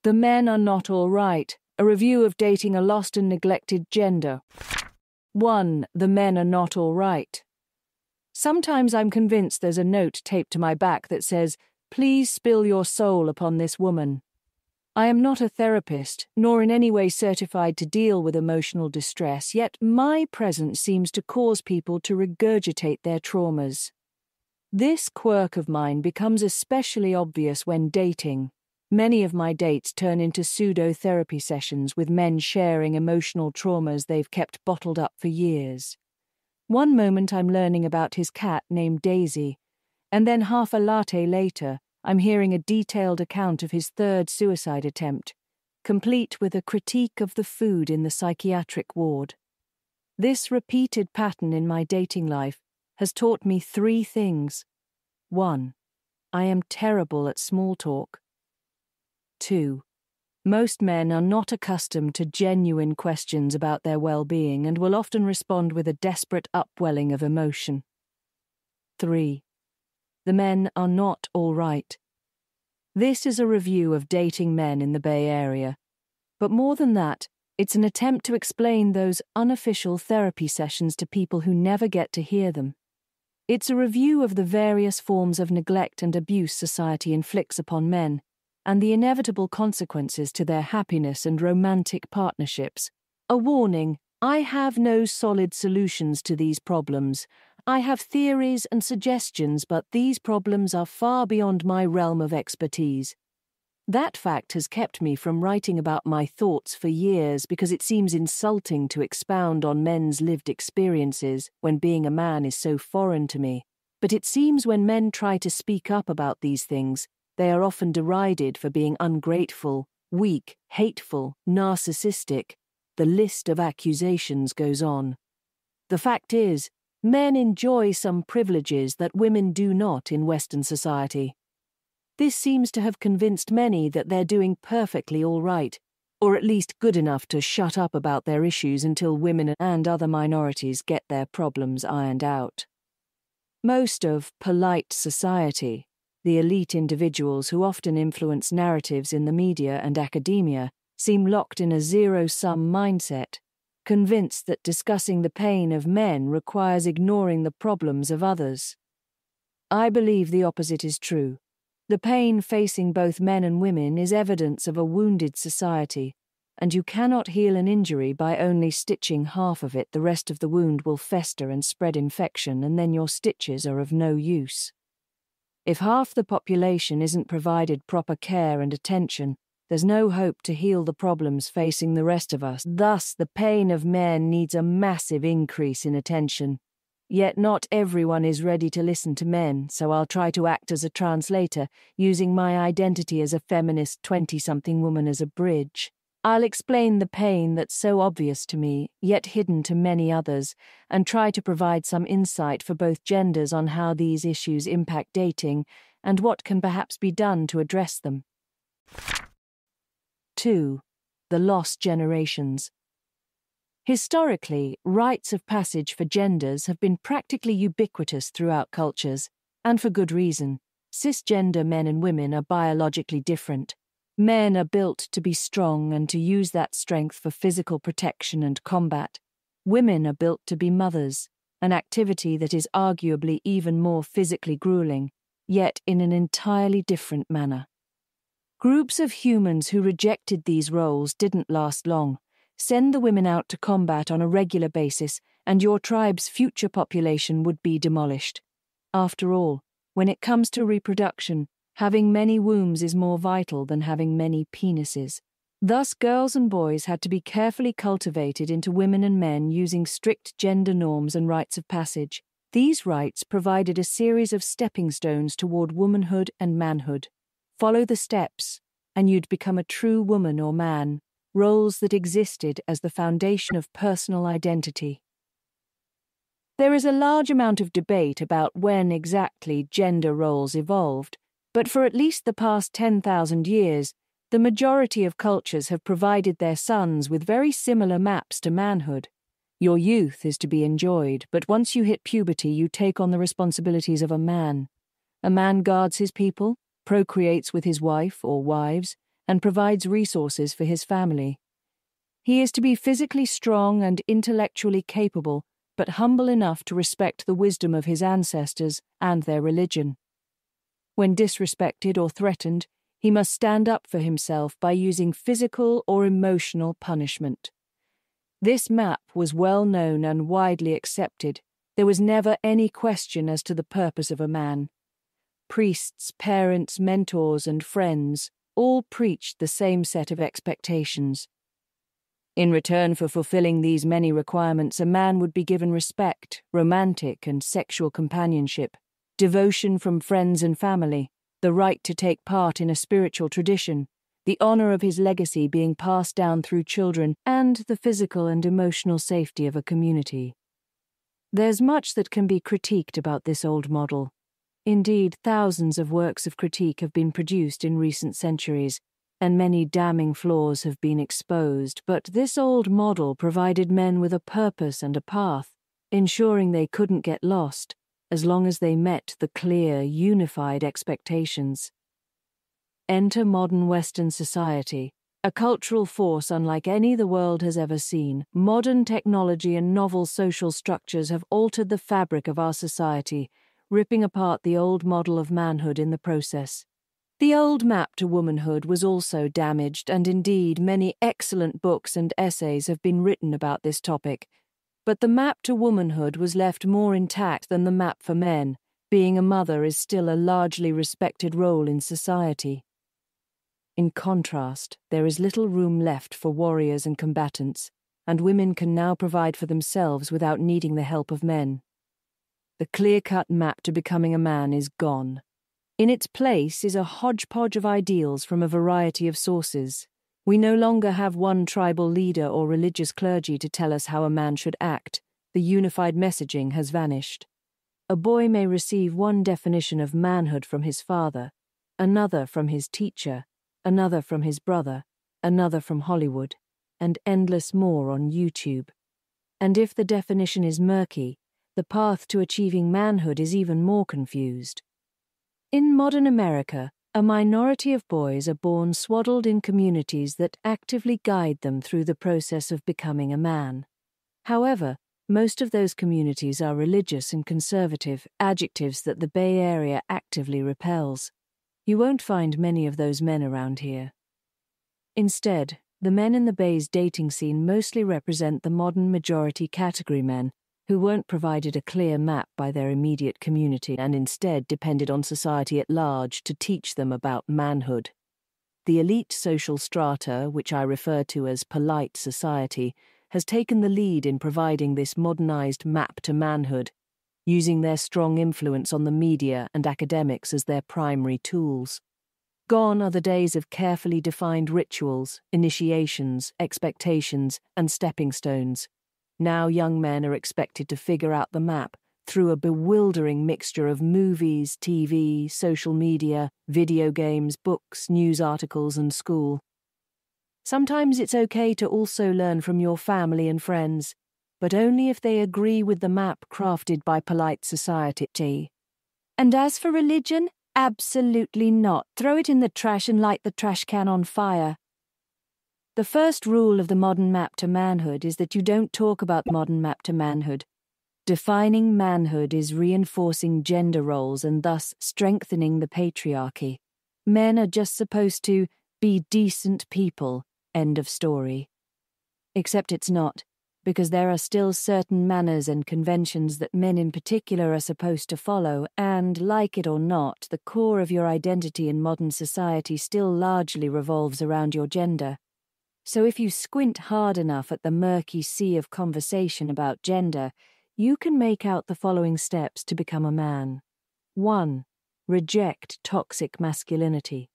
The Men Are Not All Right, a review of dating a lost and neglected gender. 1. The Men Are Not All Right. Sometimes I'm convinced there's a note taped to my back that says, "Please spill your soul upon this woman." I am not a therapist, nor in any way certified to deal with emotional distress, yet my presence seems to cause people to regurgitate their traumas. This quirk of mine becomes especially obvious when dating. Many of my dates turn into pseudo-therapy sessions with men sharing emotional traumas they've kept bottled up for years. One moment I'm learning about his cat named Daisy, and then half a latte later, I'm hearing a detailed account of his third suicide attempt, complete with a critique of the food in the psychiatric ward. This repeated pattern in my dating life has taught me 3 things. 1. I am terrible at small talk. 2. Most men are not accustomed to genuine questions about their well-being and will often respond with a desperate upwelling of emotion. 3. The men are not all right. This is a review of dating men in the Bay Area. But more than that, it's an attempt to explain those unofficial therapy sessions to people who never get to hear them. It's a review of the various forms of neglect and abuse society inflicts upon men, and the inevitable consequences to their happiness and romantic partnerships. A warning: I have no solid solutions to these problems. I have theories and suggestions, but these problems are far beyond my realm of expertise. That fact has kept me from writing about my thoughts for years because it seems insulting to expound on men's lived experiences when being a man is so foreign to me. But it seems when men try to speak up about these things, they are often derided for being ungrateful, weak, hateful, narcissistic. The list of accusations goes on. The fact is, men enjoy some privileges that women do not in Western society. This seems to have convinced many that they're doing perfectly all right, or at least good enough to shut up about their issues until women and other minorities get their problems ironed out. Most of polite society, the elite individuals who often influence narratives in the media and academia, seem locked in a zero-sum mindset, convinced that discussing the pain of men requires ignoring the problems of others. I believe the opposite is true. The pain facing both men and women is evidence of a wounded society, and you cannot heal an injury by only stitching half of it. The rest of the wound will fester and spread infection, and then your stitches are of no use. If half the population isn't provided proper care and attention, there's no hope to heal the problems facing the rest of us. Thus, the pain of men needs a massive increase in attention. Yet not everyone is ready to listen to men, so I'll try to act as a translator, using my identity as a feminist 20-something woman as a bridge. I'll explain the pain that's so obvious to me, yet hidden to many others, and try to provide some insight for both genders on how these issues impact dating and what can perhaps be done to address them. 2. The Lost Generations. Historically, rites of passage for genders have been practically ubiquitous throughout cultures, and for good reason. Cisgender men and women are biologically different. Men are built to be strong and to use that strength for physical protection and combat. Women are built to be mothers, an activity that is arguably even more physically grueling, yet in an entirely different manner. Groups of humans who rejected these roles didn't last long. Send the women out to combat on a regular basis, and your tribe's future population would be demolished. After all, when it comes to reproduction, having many wombs is more vital than having many penises. Thus, girls and boys had to be carefully cultivated into women and men using strict gender norms and rites of passage. These rites provided a series of stepping stones toward womanhood and manhood. Follow the steps, and you'd become a true woman or man, roles that existed as the foundation of personal identity. There is a large amount of debate about when exactly gender roles evolved, but for at least the past 10,000 years, the majority of cultures have provided their sons with very similar maps to manhood. Your youth is to be enjoyed, but once you hit puberty, you take on the responsibilities of a man. A man guards his people, procreates with his wife or wives, and provides resources for his family. He is to be physically strong and intellectually capable, but humble enough to respect the wisdom of his ancestors and their religion. When disrespected or threatened, he must stand up for himself by using physical or emotional punishment. This map was well known and widely accepted. There was never any question as to the purpose of a man. Priests, parents, mentors, and friends all preached the same set of expectations. In return for fulfilling these many requirements, a man would be given respect, romantic and sexual companionship, devotion from friends and family, the right to take part in a spiritual tradition, the honor of his legacy being passed down through children, and the physical and emotional safety of a community. There's much that can be critiqued about this old model. Indeed, thousands of works of critique have been produced in recent centuries, and many damning flaws have been exposed, but this old model provided men with a purpose and a path, ensuring they couldn't get lost, as long as they met the clear, unified expectations. Enter modern Western society, a cultural force unlike any the world has ever seen. Modern technology and novel social structures have altered the fabric of our society, ripping apart the old model of manhood in the process. The old map to womanhood was also damaged, and indeed many excellent books and essays have been written about this topic. But the map to womanhood was left more intact than the map for men. Being a mother is still a largely respected role in society. In contrast, there is little room left for warriors and combatants, and women can now provide for themselves without needing the help of men. The clear-cut map to becoming a man is gone. In its place is a hodgepodge of ideals from a variety of sources. We no longer have one tribal leader or religious clergy to tell us how a man should act. The unified messaging has vanished. A boy may receive one definition of manhood from his father, another from his teacher, another from his brother, another from Hollywood, and endless more on YouTube. And if the definition is murky, the path to achieving manhood is even more confused. In modern America, a minority of boys are born swaddled in communities that actively guide them through the process of becoming a man. However, most of those communities are religious and conservative, adjectives that the Bay Area actively repels. You won't find many of those men around here. Instead, the men in the Bay's dating scene mostly represent the modern majority category men, who weren't provided a clear map by their immediate community and instead depended on society at large to teach them about manhood. The elite social strata, which I refer to as polite society, has taken the lead in providing this modernized map to manhood, using their strong influence on the media and academics as their primary tools. Gone are the days of carefully defined rituals, initiations, expectations, and stepping stones. Now young men are expected to figure out the map through a bewildering mixture of movies, TV, social media, video games, books, news articles, and school. Sometimes it's okay to also learn from your family and friends, but only if they agree with the map crafted by polite society. And as for religion, absolutely not. Throw it in the trash and light the trash can on fire. The first rule of the modern map to manhood is that you don't talk about the modern map to manhood. Defining manhood is reinforcing gender roles and thus strengthening the patriarchy. Men are just supposed to be decent people, end of story. Except it's not, because there are still certain manners and conventions that men in particular are supposed to follow, and, like it or not, the core of your identity in modern society still largely revolves around your gender. So if you squint hard enough at the murky sea of conversation about gender, you can make out the following steps to become a man. 1. Reject toxic masculinity.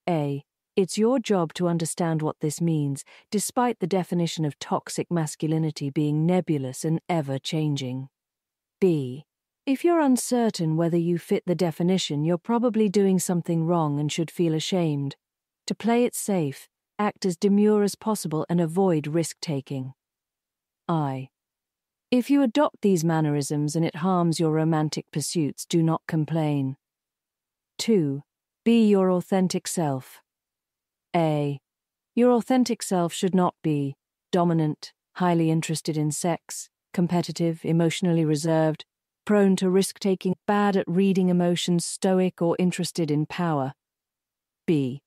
A. It's your job to understand what this means, despite the definition of toxic masculinity being nebulous and ever-changing. B. If you're uncertain whether you fit the definition, you're probably doing something wrong and should feel ashamed. To play it safe, act as demure as possible and avoid risk-taking. I. If you adopt these mannerisms and it harms your romantic pursuits, do not complain. 2. Be your authentic self. A. Your authentic self should not be dominant, highly interested in sex, competitive, emotionally reserved, prone to risk-taking, bad at reading emotions, stoic, or interested in power. B.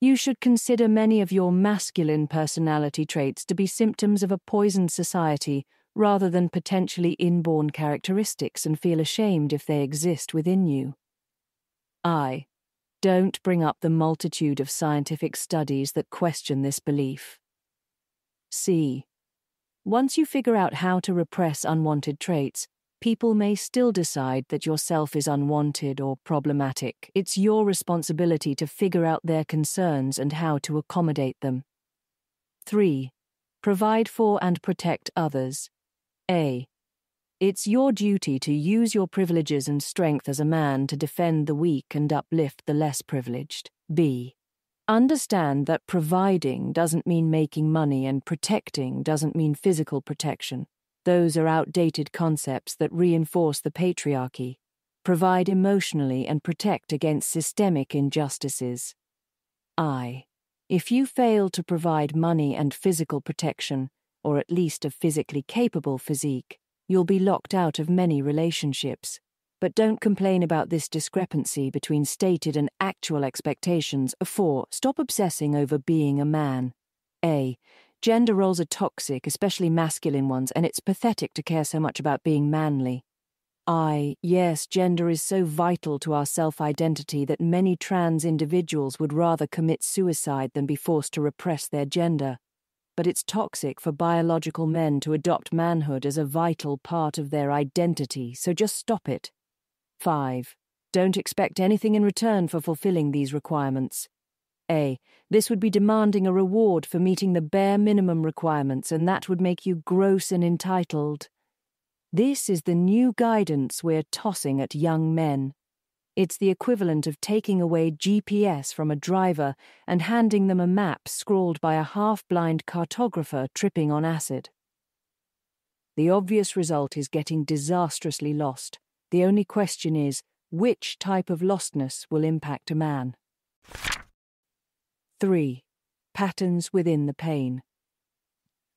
You should consider many of your masculine personality traits to be symptoms of a poisoned society rather than potentially inborn characteristics and feel ashamed if they exist within you. I. Don't bring up the multitude of scientific studies that question this belief. C. Once you figure out how to repress unwanted traits, people may still decide that your self is unwanted or problematic. It's your responsibility to figure out their concerns and how to accommodate them. 3. Provide for and protect others. A. It's your duty to use your privileges and strength as a man to defend the weak and uplift the less privileged. B. Understand that providing doesn't mean making money and protecting doesn't mean physical protection. Those are outdated concepts that reinforce the patriarchy. Provide emotionally and protect against systemic injustices. I. If you fail to provide money and physical protection, or at least a physically capable physique, you'll be locked out of many relationships. But don't complain about this discrepancy between stated and actual expectations. 4. Stop obsessing over being a man. A. Gender roles are toxic, especially masculine ones, and it's pathetic to care so much about being manly. Yes, gender is so vital to our self-identity that many trans individuals would rather commit suicide than be forced to repress their gender. But it's toxic for biological men to adopt manhood as a vital part of their identity, so just stop it. 5. Don't expect anything in return for fulfilling these requirements. A. This would be demanding a reward for meeting the bare minimum requirements, and that would make you gross and entitled. This is the new guidance we're tossing at young men. It's the equivalent of taking away GPS from a driver and handing them a map scrawled by a half-blind cartographer tripping on acid. The obvious result is getting disastrously lost. The only question is, which type of lostness will impact a man? 3. Patterns within the pain.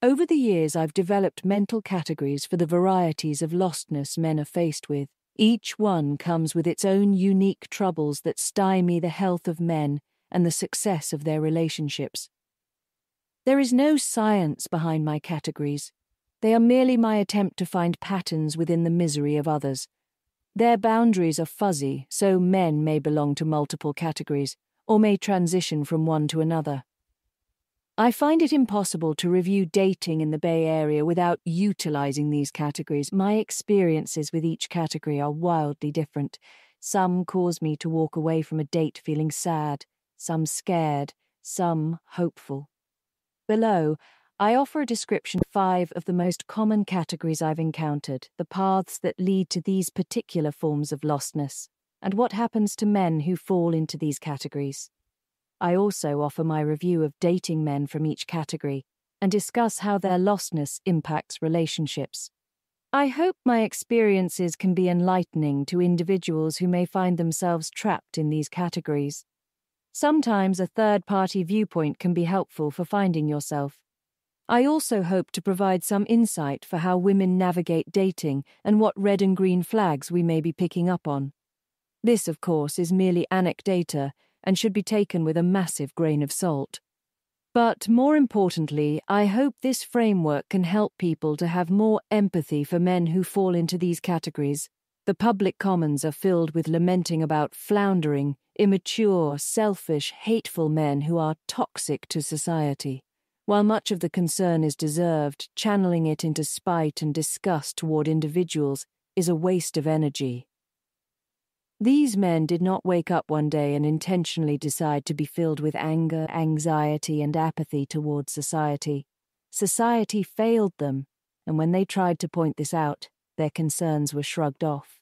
Over the years, I've developed mental categories for the varieties of lostness men are faced with. Each one comes with its own unique troubles that stymie the health of men and the success of their relationships. There is no science behind my categories. They are merely my attempt to find patterns within the misery of others. Their boundaries are fuzzy, so men may belong to multiple categories, or may transition from one to another. I find it impossible to review dating in the Bay Area without utilizing these categories. My experiences with each category are wildly different. Some cause me to walk away from a date feeling sad, some scared, some hopeful. Below, I offer a description of 5 of the most common categories I've encountered, the paths that lead to these particular forms of lostness, and what happens to men who fall into these categories. I also offer my review of dating men from each category and discuss how their lostness impacts relationships. I hope my experiences can be enlightening to individuals who may find themselves trapped in these categories. Sometimes a third-party viewpoint can be helpful for finding yourself. I also hope to provide some insight for how women navigate dating and what red and green flags we may be picking up on. This, of course, is merely anecdata and should be taken with a massive grain of salt. But more importantly, I hope this framework can help people to have more empathy for men who fall into these categories. The public commons are filled with lamenting about floundering, immature, selfish, hateful men who are toxic to society. While much of the concern is deserved, channeling it into spite and disgust toward individuals is a waste of energy. These men did not wake up one day and intentionally decide to be filled with anger, anxiety, and apathy towards society. Society failed them, and when they tried to point this out, their concerns were shrugged off.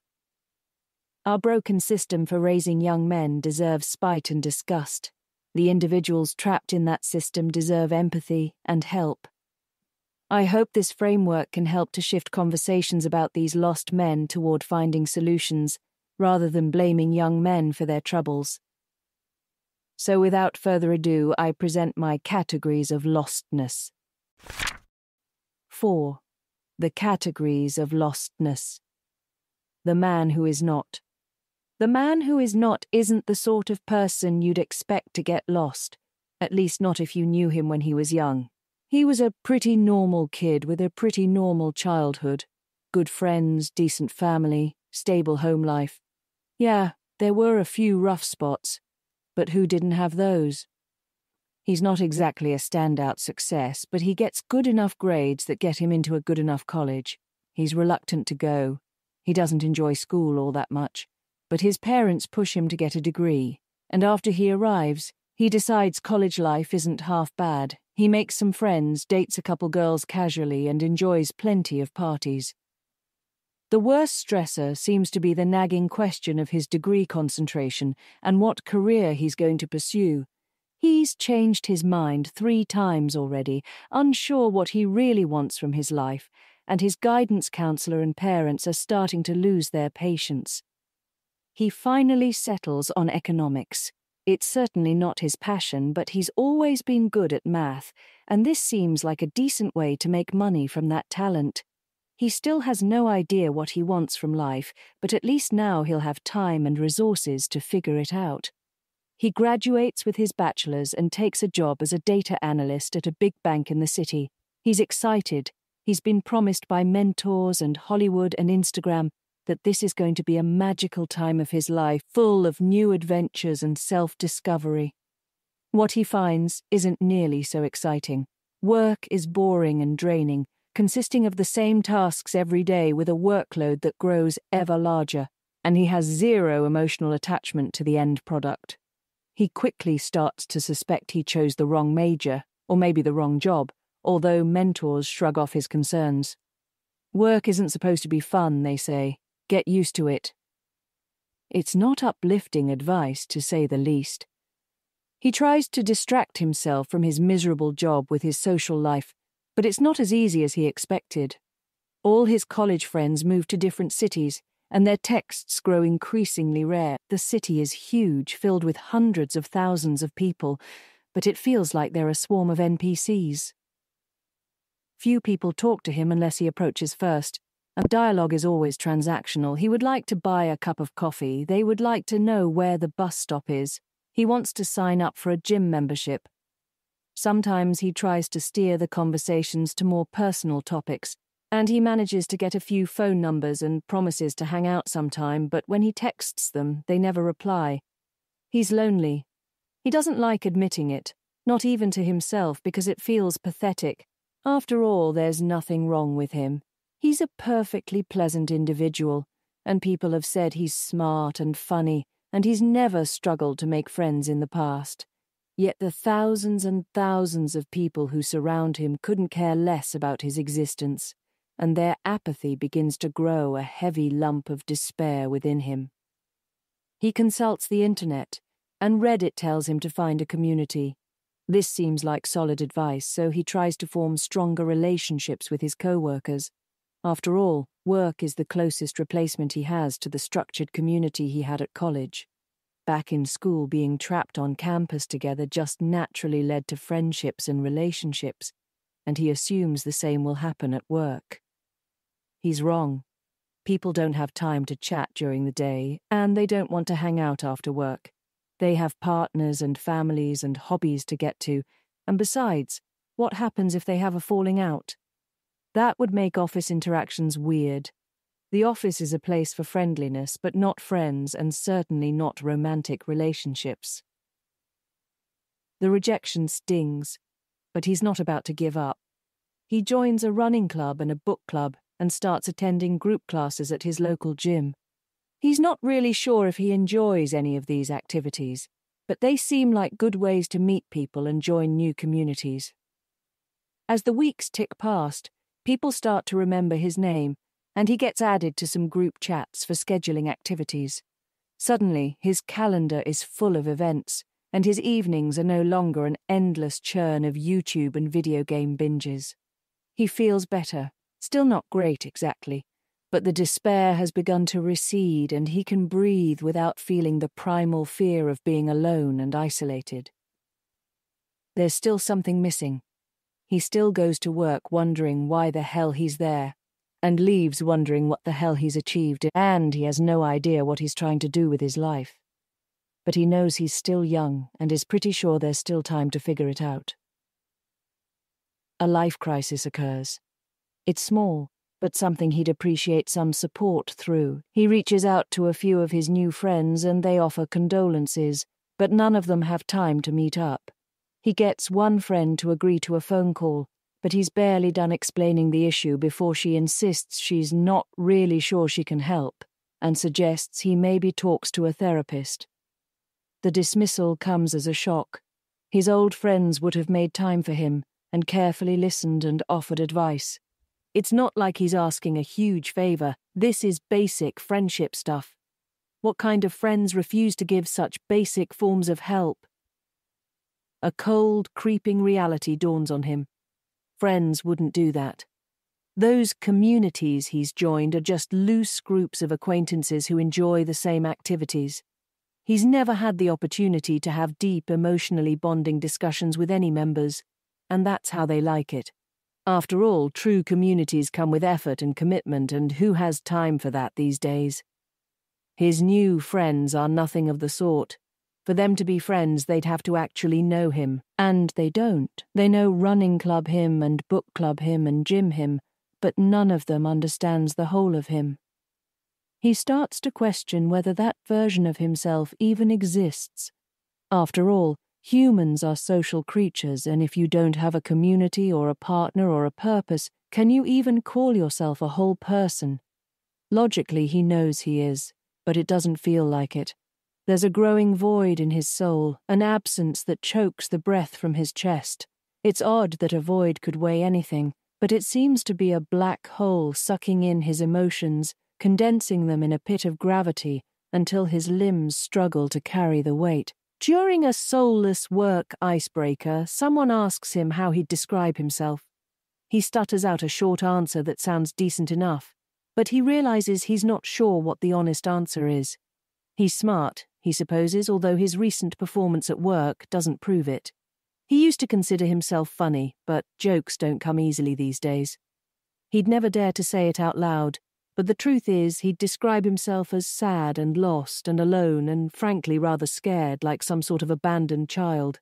Our broken system for raising young men deserves spite and disgust. The individuals trapped in that system deserve empathy and help. I hope this framework can help to shift conversations about these lost men toward finding solutions, rather than blaming young men for their troubles. So without further ado, I present my categories of lostness. 4. The categories of lostness. The man who is not. The man who is not isn't the sort of person you'd expect to get lost, at least not if you knew him when he was young. He was a pretty normal kid with a pretty normal childhood. Good friends, decent family, stable home life. Yeah, there were a few rough spots, but who didn't have those? He's not exactly a standout success, but he gets good enough grades that get him into a good enough college. He's reluctant to go. He doesn't enjoy school all that much, but his parents push him to get a degree, and after he arrives, he decides college life isn't half bad. He makes some friends, dates a couple girls casually, and enjoys plenty of parties. The worst stressor seems to be the nagging question of his degree concentration and what career he's going to pursue. He's changed his mind 3 times already, unsure what he really wants from his life, and his guidance counselor and parents are starting to lose their patience. He finally settles on economics. It's certainly not his passion, but he's always been good at math, and this seems like a decent way to make money from that talent. He still has no idea what he wants from life, but at least now he'll have time and resources to figure it out. He graduates with his bachelor's and takes a job as a data analyst at a big bank in the city. He's excited. He's been promised by mentors and Hollywood and Instagram that this is going to be a magical time of his life, full of new adventures and self-discovery. What he finds isn't nearly so exciting. Work is boring and draining, consisting of the same tasks every day with a workload that grows ever larger, and he has zero emotional attachment to the end product. He quickly starts to suspect he chose the wrong major, or maybe the wrong job, although mentors shrug off his concerns. Work isn't supposed to be fun, they say. Get used to it. It's not uplifting advice, to say the least. He tries to distract himself from his miserable job with his social life, but it's not as easy as he expected. All his college friends move to different cities, and their texts grow increasingly rare. The city is huge, filled with hundreds of thousands of people, but it feels like they're a swarm of NPCs. Few people talk to him unless he approaches first, and dialogue is always transactional. He would like to buy a cup of coffee. They would like to know where the bus stop is. He wants to sign up for a gym membership. Sometimes he tries to steer the conversations to more personal topics, and he manages to get a few phone numbers and promises to hang out sometime, but when he texts them, they never reply. He's lonely. He doesn't like admitting it, not even to himself, because it feels pathetic. After all, there's nothing wrong with him. He's a perfectly pleasant individual, and people have said he's smart and funny, and he's never struggled to make friends in the past. Yet the thousands and thousands of people who surround him couldn't care less about his existence, and their apathy begins to grow a heavy lump of despair within him. He consults the internet, and Reddit tells him to find a community. This seems like solid advice, so he tries to form stronger relationships with his co-workers. After all, work is the closest replacement he has to the structured community he had at college. Back in school, being trapped on campus together just naturally led to friendships and relationships, and he assumes the same will happen at work. He's wrong. People don't have time to chat during the day, and they don't want to hang out after work. They have partners and families and hobbies to get to, and besides, what happens if they have a falling out? That would make office interactions weird. The office is a place for friendliness, but not friends, and certainly not romantic relationships. The rejection stings, but he's not about to give up. He joins a running club and a book club and starts attending group classes at his local gym. He's not really sure if he enjoys any of these activities, but they seem like good ways to meet people and join new communities. As the weeks tick past, people start to remember his name, and he gets added to some group chats for scheduling activities. Suddenly, his calendar is full of events, and his evenings are no longer an endless churn of YouTube and video game binges. He feels better, still not great exactly, but the despair has begun to recede and he can breathe without feeling the primal fear of being alone and isolated. There's still something missing. He still goes to work wondering why the hell he's there, and leaves wondering what the hell he's achieved, and he has no idea what he's trying to do with his life. But he knows he's still young and is pretty sure there's still time to figure it out. A life crisis occurs. It's small, but something he'd appreciate some support through. He reaches out to a few of his new friends and they offer condolences, but none of them have time to meet up. He gets one friend to agree to a phone call, but he's barely done explaining the issue before she insists she's not really sure she can help, and suggests he maybe talks to a therapist. The dismissal comes as a shock. His old friends would have made time for him, and carefully listened and offered advice. It's not like he's asking a huge favor. This is basic friendship stuff. What kind of friends refuse to give such basic forms of help? A cold, creeping reality dawns on him. Friends wouldn't do that. Those communities he's joined are just loose groups of acquaintances who enjoy the same activities. He's never had the opportunity to have deep, emotionally bonding discussions with any members, and that's how they like it. After all, true communities come with effort and commitment, and who has time for that these days? His new friends are nothing of the sort. For them to be friends, they'd have to actually know him. And they don't. They know running club him and book club him and gym him, but none of them understands the whole of him. He starts to question whether that version of himself even exists. After all, humans are social creatures, and if you don't have a community or a partner or a purpose, can you even call yourself a whole person? Logically, he knows he is, but it doesn't feel like it. There's a growing void in his soul, an absence that chokes the breath from his chest. It's odd that a void could weigh anything, but it seems to be a black hole sucking in his emotions, condensing them in a pit of gravity until his limbs struggle to carry the weight. During a soulless work icebreaker, someone asks him how he'd describe himself. He stutters out a short answer that sounds decent enough, but he realizes he's not sure what the honest answer is. He's smart, he supposes, although his recent performance at work doesn't prove it. He used to consider himself funny, but jokes don't come easily these days. He'd never dare to say it out loud, but the truth is he'd describe himself as sad and lost and alone and frankly rather scared, like some sort of abandoned child.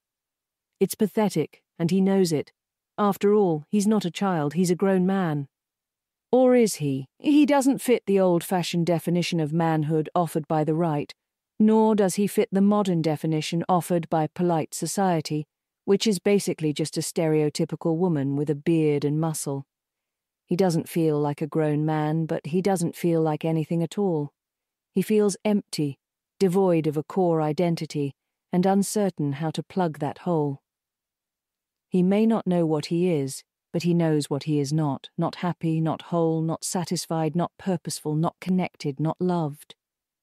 It's pathetic, and he knows it. After all, he's not a child, he's a grown man. Or is he? He doesn't fit the old-fashioned definition of manhood offered by the right, nor does he fit the modern definition offered by polite society, which is basically just a stereotypical woman with a beard and muscle. He doesn't feel like a grown man, but he doesn't feel like anything at all. He feels empty, devoid of a core identity, and uncertain how to plug that hole. He may not know what he is, but he knows what he is not happy, not whole, not satisfied, not purposeful, not connected, not loved.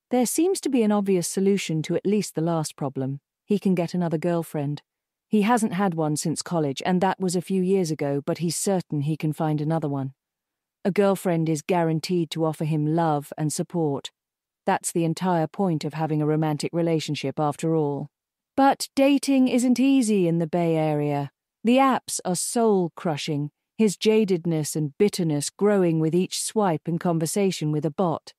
There seems to be an obvious solution to at least the last problem. He can get another girlfriend. He hasn't had one since college, and that was a few years ago, but he's certain he can find another one. A girlfriend is guaranteed to offer him love and support. That's the entire point of having a romantic relationship, after all. But dating isn't easy in the Bay Area. The apps are soul-crushing, his jadedness and bitterness growing with each swipe and conversation with a bot.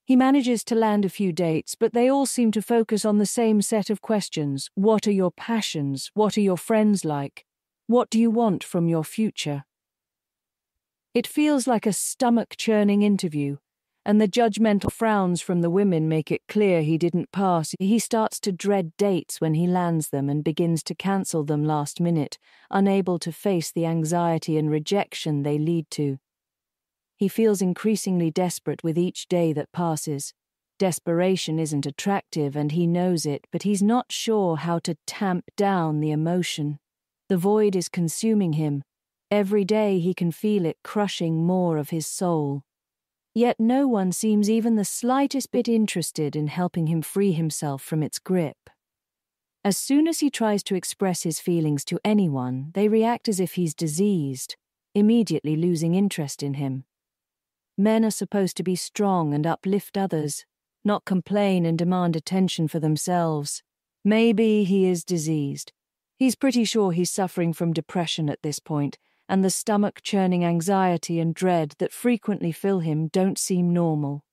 He manages to land a few dates, but they all seem to focus on the same set of questions. What are your passions? What are your friends like? What do you want from your future? It feels like a stomach-churning interview, and the judgmental frowns from the women make it clear he didn't pass. He starts to dread dates when he lands them and begins to cancel them last minute, unable to face the anxiety and rejection they lead to. He feels increasingly desperate with each day that passes. Desperation isn't attractive, and he knows it, but he's not sure how to tamp down the emotion. The void is consuming him. Every day he can feel it crushing more of his soul. Yet no one seems even the slightest bit interested in helping him free himself from its grip. As soon as he tries to express his feelings to anyone, they react as if he's diseased, immediately losing interest in him. Men are supposed to be strong and uplift others, not complain and demand attention for themselves. Maybe he is diseased. He's pretty sure he's suffering from depression at this point, and the stomach-churning anxiety and dread that frequently fill him don't seem normal.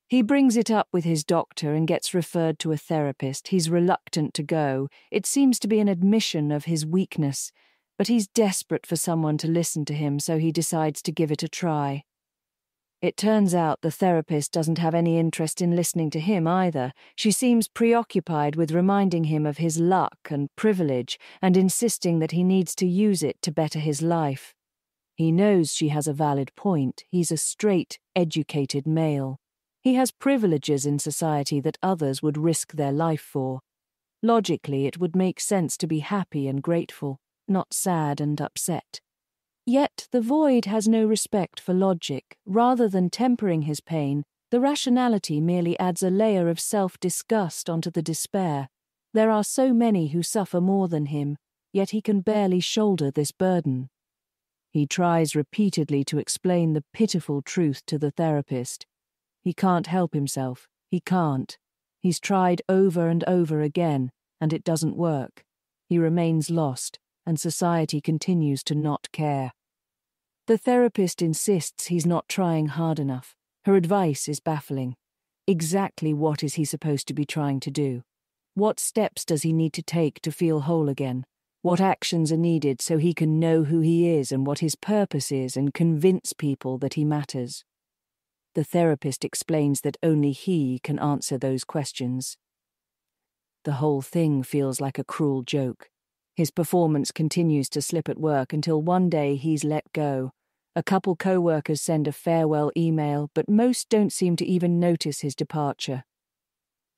He brings it up with his doctor and gets referred to a therapist. He's reluctant to go. It seems to be an admission of his weakness, but he's desperate for someone to listen to him, so he decides to give it a try. It turns out the therapist doesn't have any interest in listening to him either. She seems preoccupied with reminding him of his luck and privilege and insisting that he needs to use it to better his life. He knows she has a valid point. He's a straight, educated male. He has privileges in society that others would risk their life for. Logically, it would make sense to be happy and grateful, not sad and upset. Yet the void has no respect for logic. Rather than tempering his pain, the rationality merely adds a layer of self-disgust onto the despair. There are so many who suffer more than him, yet he can barely shoulder this burden. He tries repeatedly to explain the pitiful truth to the therapist. He can't help himself. He can't. He's tried over and over again, and it doesn't work. He remains lost, and society continues to not care. The therapist insists he's not trying hard enough. Her advice is baffling. Exactly what is he supposed to be trying to do? What steps does he need to take to feel whole again? What actions are needed so he can know who he is and what his purpose is and convince people that he matters? The therapist explains that only he can answer those questions. The whole thing feels like a cruel joke. His performance continues to slip at work until one day he's let go. A couple co-workers send a farewell email, but most don't seem to even notice his departure.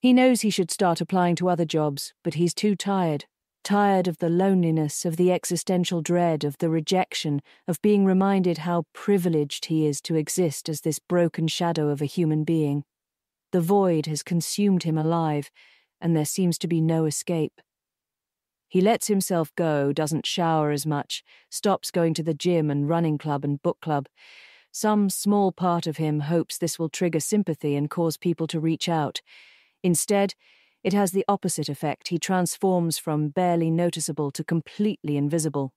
He knows he should start applying to other jobs, but he's too tired. Tired of the loneliness, of the existential dread, of the rejection, of being reminded how privileged he is to exist as this broken shadow of a human being. The void has consumed him alive, and there seems to be no escape. He lets himself go, doesn't shower as much, stops going to the gym and running club and book club. Some small part of him hopes this will trigger sympathy and cause people to reach out. Instead, it has the opposite effect. He transforms from barely noticeable to completely invisible.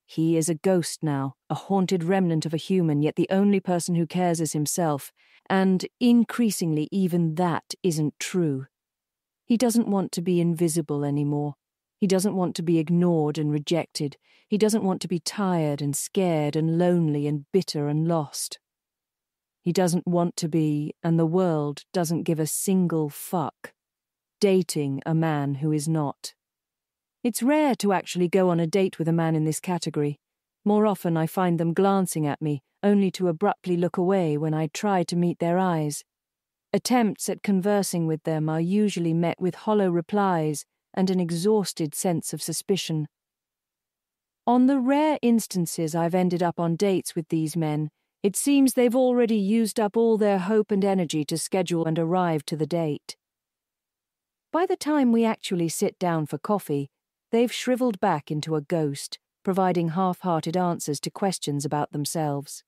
He is a ghost now, a haunted remnant of a human, yet the only person who cares is himself, and increasingly even that isn't true. He doesn't want to be invisible anymore. He doesn't want to be ignored and rejected. He doesn't want to be tired and scared and lonely and bitter and lost. He doesn't want to be, and the world doesn't give a single fuck, dating a man who is not. It's rare to actually go on a date with a man in this category. More often I find them glancing at me, only to abruptly look away when I try to meet their eyes. Attempts at conversing with them are usually met with hollow replies and an exhausted sense of suspicion. On the rare instances I've ended up on dates with these men, it seems they've already used up all their hope and energy to schedule and arrive to the date. By the time we actually sit down for coffee, they've shriveled back into a ghost, providing half-hearted answers to questions about themselves.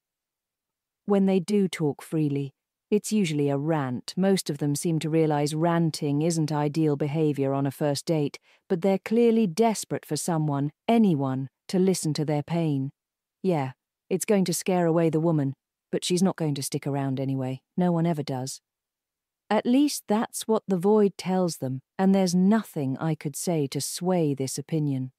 When they do talk freely, it's usually a rant. Most of them seem to realize ranting isn't ideal behavior on a first date, but they're clearly desperate for someone, anyone, to listen to their pain. Yeah, it's going to scare away the woman, but she's not going to stick around anyway. No one ever does. At least that's what the void tells them, and there's nothing I could say to sway this opinion.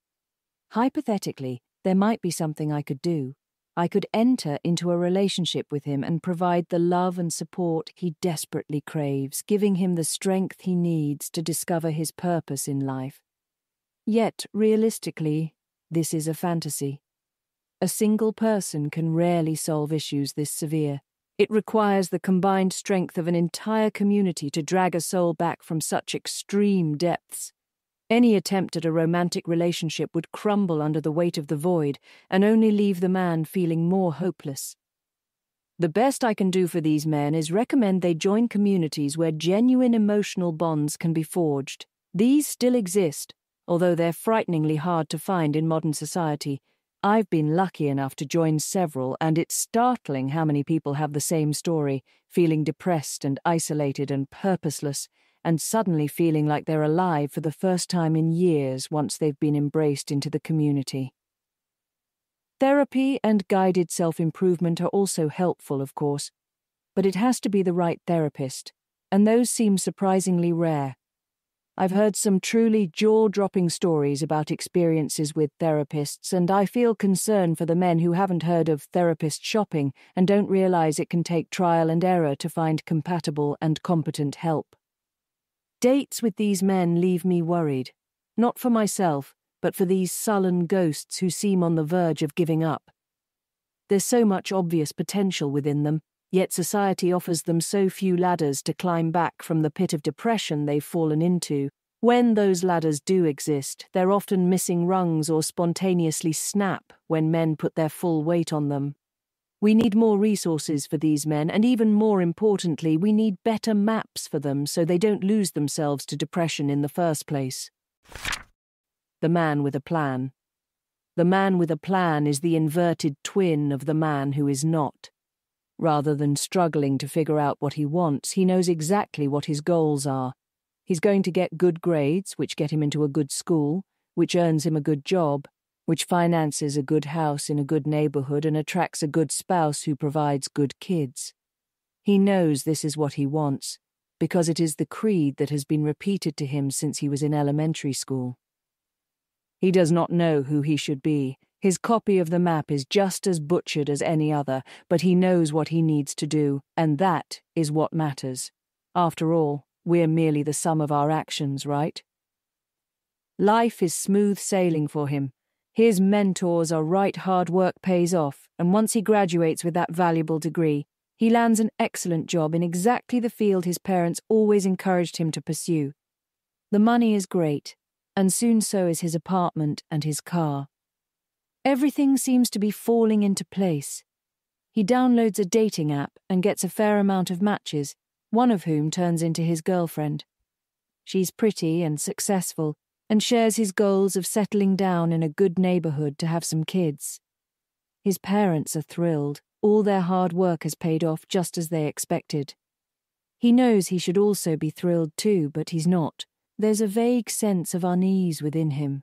Hypothetically, there might be something I could do. I could enter into a relationship with him and provide the love and support he desperately craves, giving him the strength he needs to discover his purpose in life. Yet, realistically, this is a fantasy. A single person can rarely solve issues this severe. It requires the combined strength of an entire community to drag a soul back from such extreme depths. Any attempt at a romantic relationship would crumble under the weight of the void and only leave the man feeling more hopeless. The best I can do for these men is recommend they join communities where genuine emotional bonds can be forged. These still exist, although they're frighteningly hard to find in modern society. I've been lucky enough to join several, and it's startling how many people have the same story, feeling depressed and isolated and purposeless, and suddenly feeling like they're alive for the first time in years once they've been embraced into the community. Therapy and guided self-improvement are also helpful, of course, but it has to be the right therapist, and those seem surprisingly rare. I've heard some truly jaw-dropping stories about experiences with therapists, and I feel concern for the men who haven't heard of therapist shopping and don't realize it can take trial and error to find compatible and competent help. Dates with these men leave me worried, not for myself, but for these sullen ghosts who seem on the verge of giving up. There's so much obvious potential within them, yet society offers them so few ladders to climb back from the pit of depression they've fallen into. When those ladders do exist, they're often missing rungs or spontaneously snap when men put their full weight on them. We need more resources for these men, and even more importantly, we need better maps for them so they don't lose themselves to depression in the first place. The man with a plan. The man with a plan is the inverted twin of the man who is not. Rather than struggling to figure out what he wants, he knows exactly what his goals are. He's going to get good grades, which get him into a good school, which earns him a good job, which finances a good house in a good neighborhood and attracts a good spouse who provides good kids. He knows this is what he wants, because it is the creed that has been repeated to him since he was in elementary school. He does not know who he should be. His copy of the map is just as butchered as any other, but he knows what he needs to do, and that is what matters. After all, we're merely the sum of our actions, right? Life is smooth sailing for him. His mentors are right, hard work pays off, and once he graduates with that valuable degree, he lands an excellent job in exactly the field his parents always encouraged him to pursue. The money is great, and soon so is his apartment and his car. Everything seems to be falling into place. He downloads a dating app and gets a fair amount of matches, one of whom turns into his girlfriend. She's pretty and successful, and shares his goals of settling down in a good neighborhood to have some kids. His parents are thrilled. All their hard work has paid off just as they expected. He knows he should also be thrilled too, but he's not. There's a vague sense of unease within him.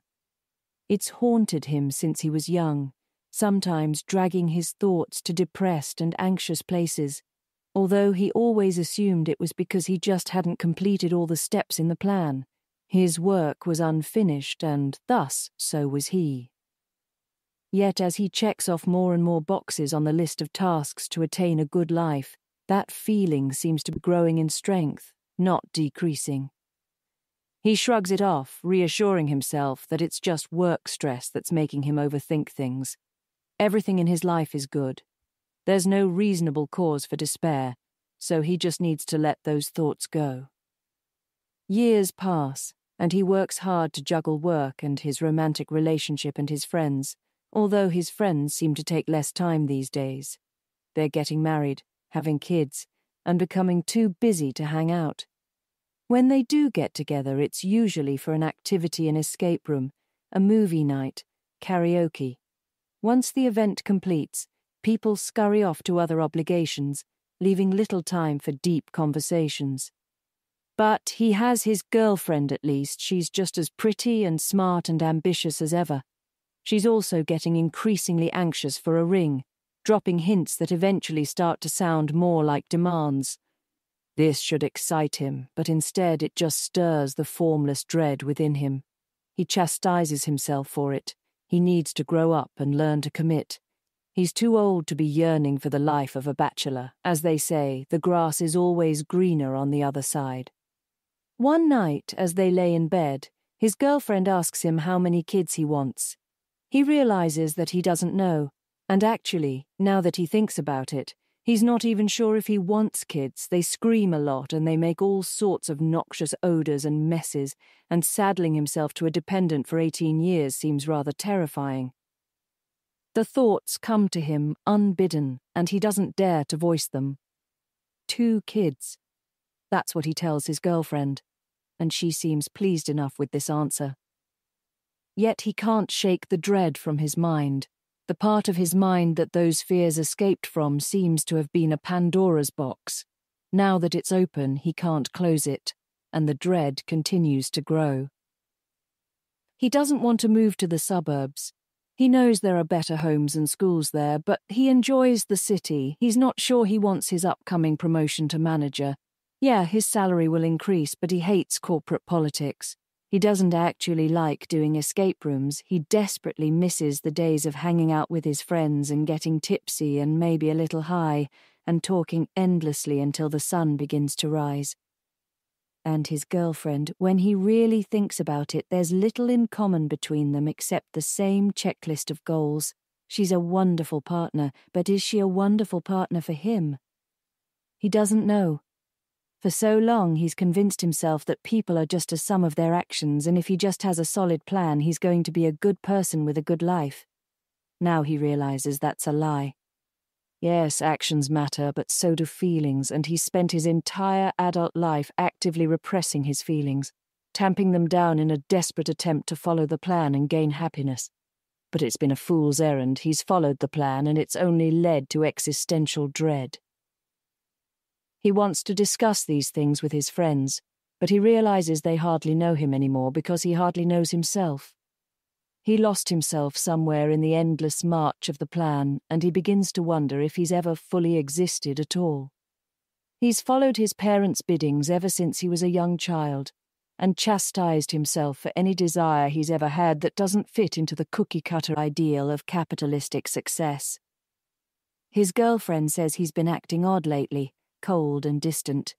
It's haunted him since he was young, sometimes dragging his thoughts to depressed and anxious places, although he always assumed it was because he just hadn't completed all the steps in the plan. His work was unfinished, and thus so was he. Yet as he checks off more and more boxes on the list of tasks to attain a good life, that feeling seems to be growing in strength, not decreasing. He shrugs it off, reassuring himself that it's just work stress that's making him overthink things. Everything in his life is good. There's no reasonable cause for despair, so he just needs to let those thoughts go. Years pass, and he works hard to juggle work and his romantic relationship and his friends, although his friends seem to take less time these days. They're getting married, having kids, and becoming too busy to hang out. When they do get together, it's usually for an activity in escape room, a movie night, karaoke. Once the event completes, people scurry off to other obligations, leaving little time for deep conversations. But he has his girlfriend at least. She's just as pretty and smart and ambitious as ever. She's also getting increasingly anxious for a ring, dropping hints that eventually start to sound more like demands. This should excite him, but instead it just stirs the formless dread within him. He chastises himself for it. He needs to grow up and learn to commit. He's too old to be yearning for the life of a bachelor. As they say, the grass is always greener on the other side. One night, as they lay in bed, his girlfriend asks him how many kids he wants. He realizes that he doesn't know, and actually, now that he thinks about it, he's not even sure if he wants kids. They scream a lot and they make all sorts of noxious odors and messes, and saddling himself to a dependent for 18 years seems rather terrifying. The thoughts come to him unbidden, and he doesn't dare to voice them. 2 kids. That's what he tells his girlfriend, and she seems pleased enough with this answer. Yet he can't shake the dread from his mind. The part of his mind that those fears escaped from seems to have been a Pandora's box. Now that it's open, he can't close it, and the dread continues to grow. He doesn't want to move to the suburbs. He knows there are better homes and schools there, but he enjoys the city. He's not sure he wants his upcoming promotion to manager. Yeah, his salary will increase, but he hates corporate politics. He doesn't actually like doing escape rooms. He desperately misses the days of hanging out with his friends and getting tipsy and maybe a little high and talking endlessly until the sun begins to rise. And his girlfriend, when he really thinks about it, there's little in common between them except the same checklist of goals. She's a wonderful partner, but is she a wonderful partner for him? He doesn't know. For so long, he's convinced himself that people are just a sum of their actions, and if he just has a solid plan, he's going to be a good person with a good life. Now he realizes that's a lie. Yes, actions matter, but so do feelings, and he's spent his entire adult life actively repressing his feelings, tamping them down in a desperate attempt to follow the plan and gain happiness. But it's been a fool's errand. He's followed the plan, and it's only led to existential dread. He wants to discuss these things with his friends, but he realizes they hardly know him anymore because he hardly knows himself. He lost himself somewhere in the endless march of the plan, and he begins to wonder if he's ever fully existed at all. He's followed his parents' biddings ever since he was a young child, and chastised himself for any desire he's ever had that doesn't fit into the cookie-cutter ideal of capitalistic success. His girlfriend says he's been acting odd lately, cold and distant.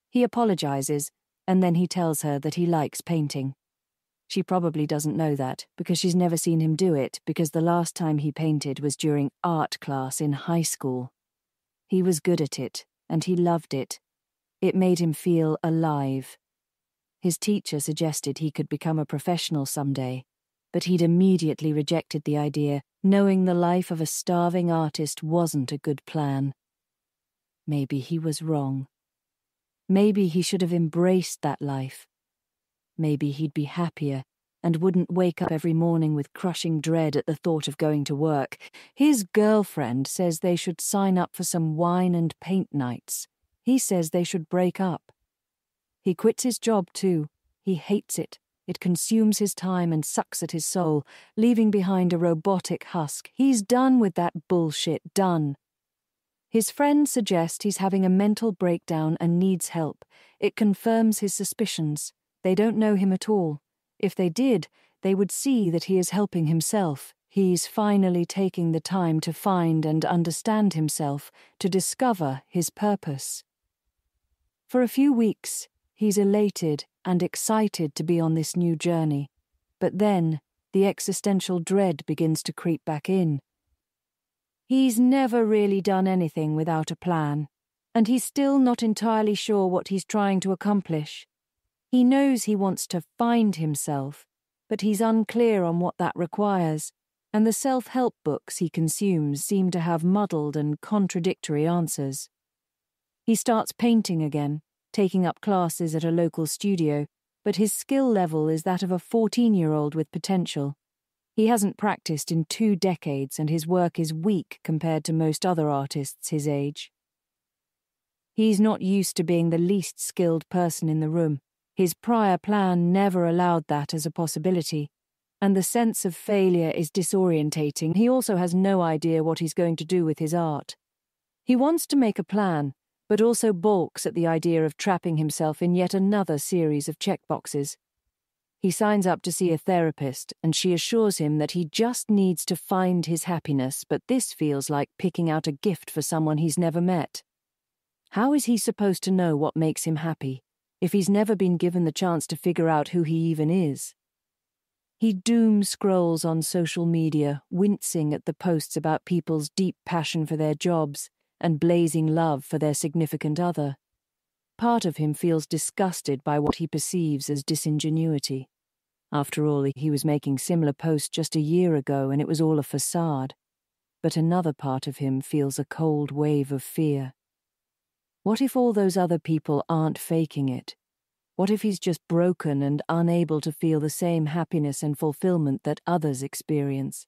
He apologizes, and then he tells her that he likes painting. She probably doesn't know that, because she's never seen him do it, because the last time he painted was during art class in high school. He was good at it, and he loved it. It made him feel alive. His teacher suggested he could become a professional someday, but he'd immediately rejected the idea, knowing the life of a starving artist wasn't a good plan. Maybe he was wrong. Maybe he should have embraced that life. Maybe he'd be happier and wouldn't wake up every morning with crushing dread at the thought of going to work. His girlfriend says they should sign up for some wine and paint nights. He says they should break up. He quits his job too. He hates it. It consumes his time and sucks at his soul, leaving behind a robotic husk. He's done with that bullshit, done. His friends suggest he's having a mental breakdown and needs help. It confirms his suspicions. They don't know him at all. If they did, they would see that he is helping himself. He's finally taking the time to find and understand himself, to discover his purpose. For a few weeks, he's elated and excited to be on this new journey. But then, the existential dread begins to creep back in. He's never really done anything without a plan, and he's still not entirely sure what he's trying to accomplish. He knows he wants to find himself, but he's unclear on what that requires, and the self-help books he consumes seem to have muddled and contradictory answers. He starts painting again, taking up classes at a local studio, but his skill level is that of a 14-year-old with potential. He hasn't practiced in 2 decades, and his work is weak compared to most other artists his age. He's not used to being the least skilled person in the room. His prior plan never allowed that as a possibility, and the sense of failure is disorientating. He also has no idea what he's going to do with his art. He wants to make a plan, but also balks at the idea of trapping himself in yet another series of checkboxes. He signs up to see a therapist, and she assures him that he just needs to find his happiness, but this feels like picking out a gift for someone he's never met. How is he supposed to know what makes him happy if he's never been given the chance to figure out who he even is? He doom scrolls on social media, wincing at the posts about people's deep passion for their jobs and blazing love for their significant other. Part of him feels disgusted by what he perceives as disingenuity. After all, he was making similar posts just a year ago and it was all a facade. But another part of him feels a cold wave of fear. What if all those other people aren't faking it? What if he's just broken and unable to feel the same happiness and fulfillment that others experience?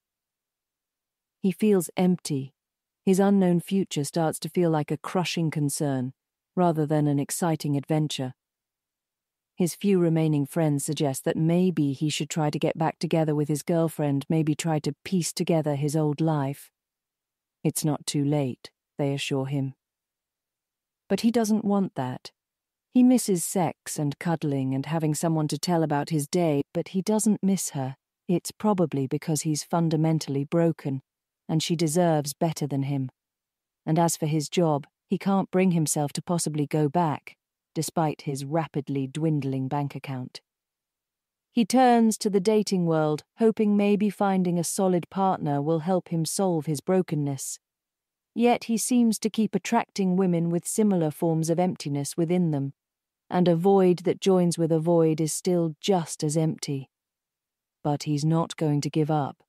He feels empty. His unknown future starts to feel like a crushing concern, rather than an exciting adventure. His few remaining friends suggest that maybe he should try to get back together with his girlfriend, maybe try to piece together his old life. It's not too late, they assure him. But he doesn't want that. He misses sex and cuddling and having someone to tell about his day, but he doesn't miss her. It's probably because he's fundamentally broken, and she deserves better than him. And as for his job, he can't bring himself to possibly go back, despite his rapidly dwindling bank account. He turns to the dating world, hoping maybe finding a solid partner will help him solve his brokenness. Yet he seems to keep attracting women with similar forms of emptiness within them, and a void that joins with a void is still just as empty. But he's not going to give up.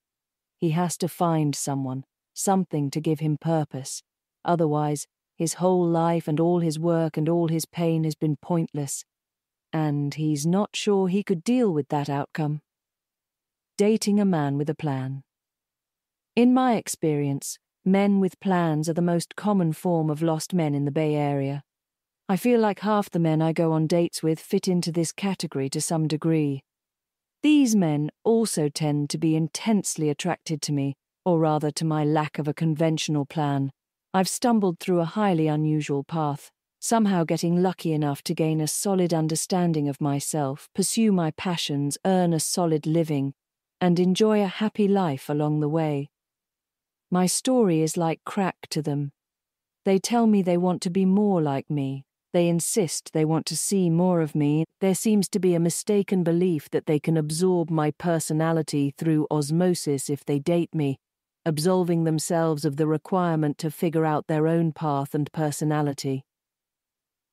He has to find someone, something to give him purpose. Otherwise, his whole life and all his work and all his pain has been pointless, and he's not sure he could deal with that outcome. Dating a man with a plan. In my experience, men with plans are the most common form of lost men in the Bay Area. I feel like half the men I go on dates with fit into this category to some degree. These men also tend to be intensely attracted to me, or rather to my lack of a conventional plan. I've stumbled through a highly unusual path, somehow getting lucky enough to gain a solid understanding of myself, pursue my passions, earn a solid living, and enjoy a happy life along the way. My story is like crack to them. They tell me they want to be more like me. They insist they want to see more of me. There seems to be a mistaken belief that they can absorb my personality through osmosis if they date me, absolving themselves of the requirement to figure out their own path and personality.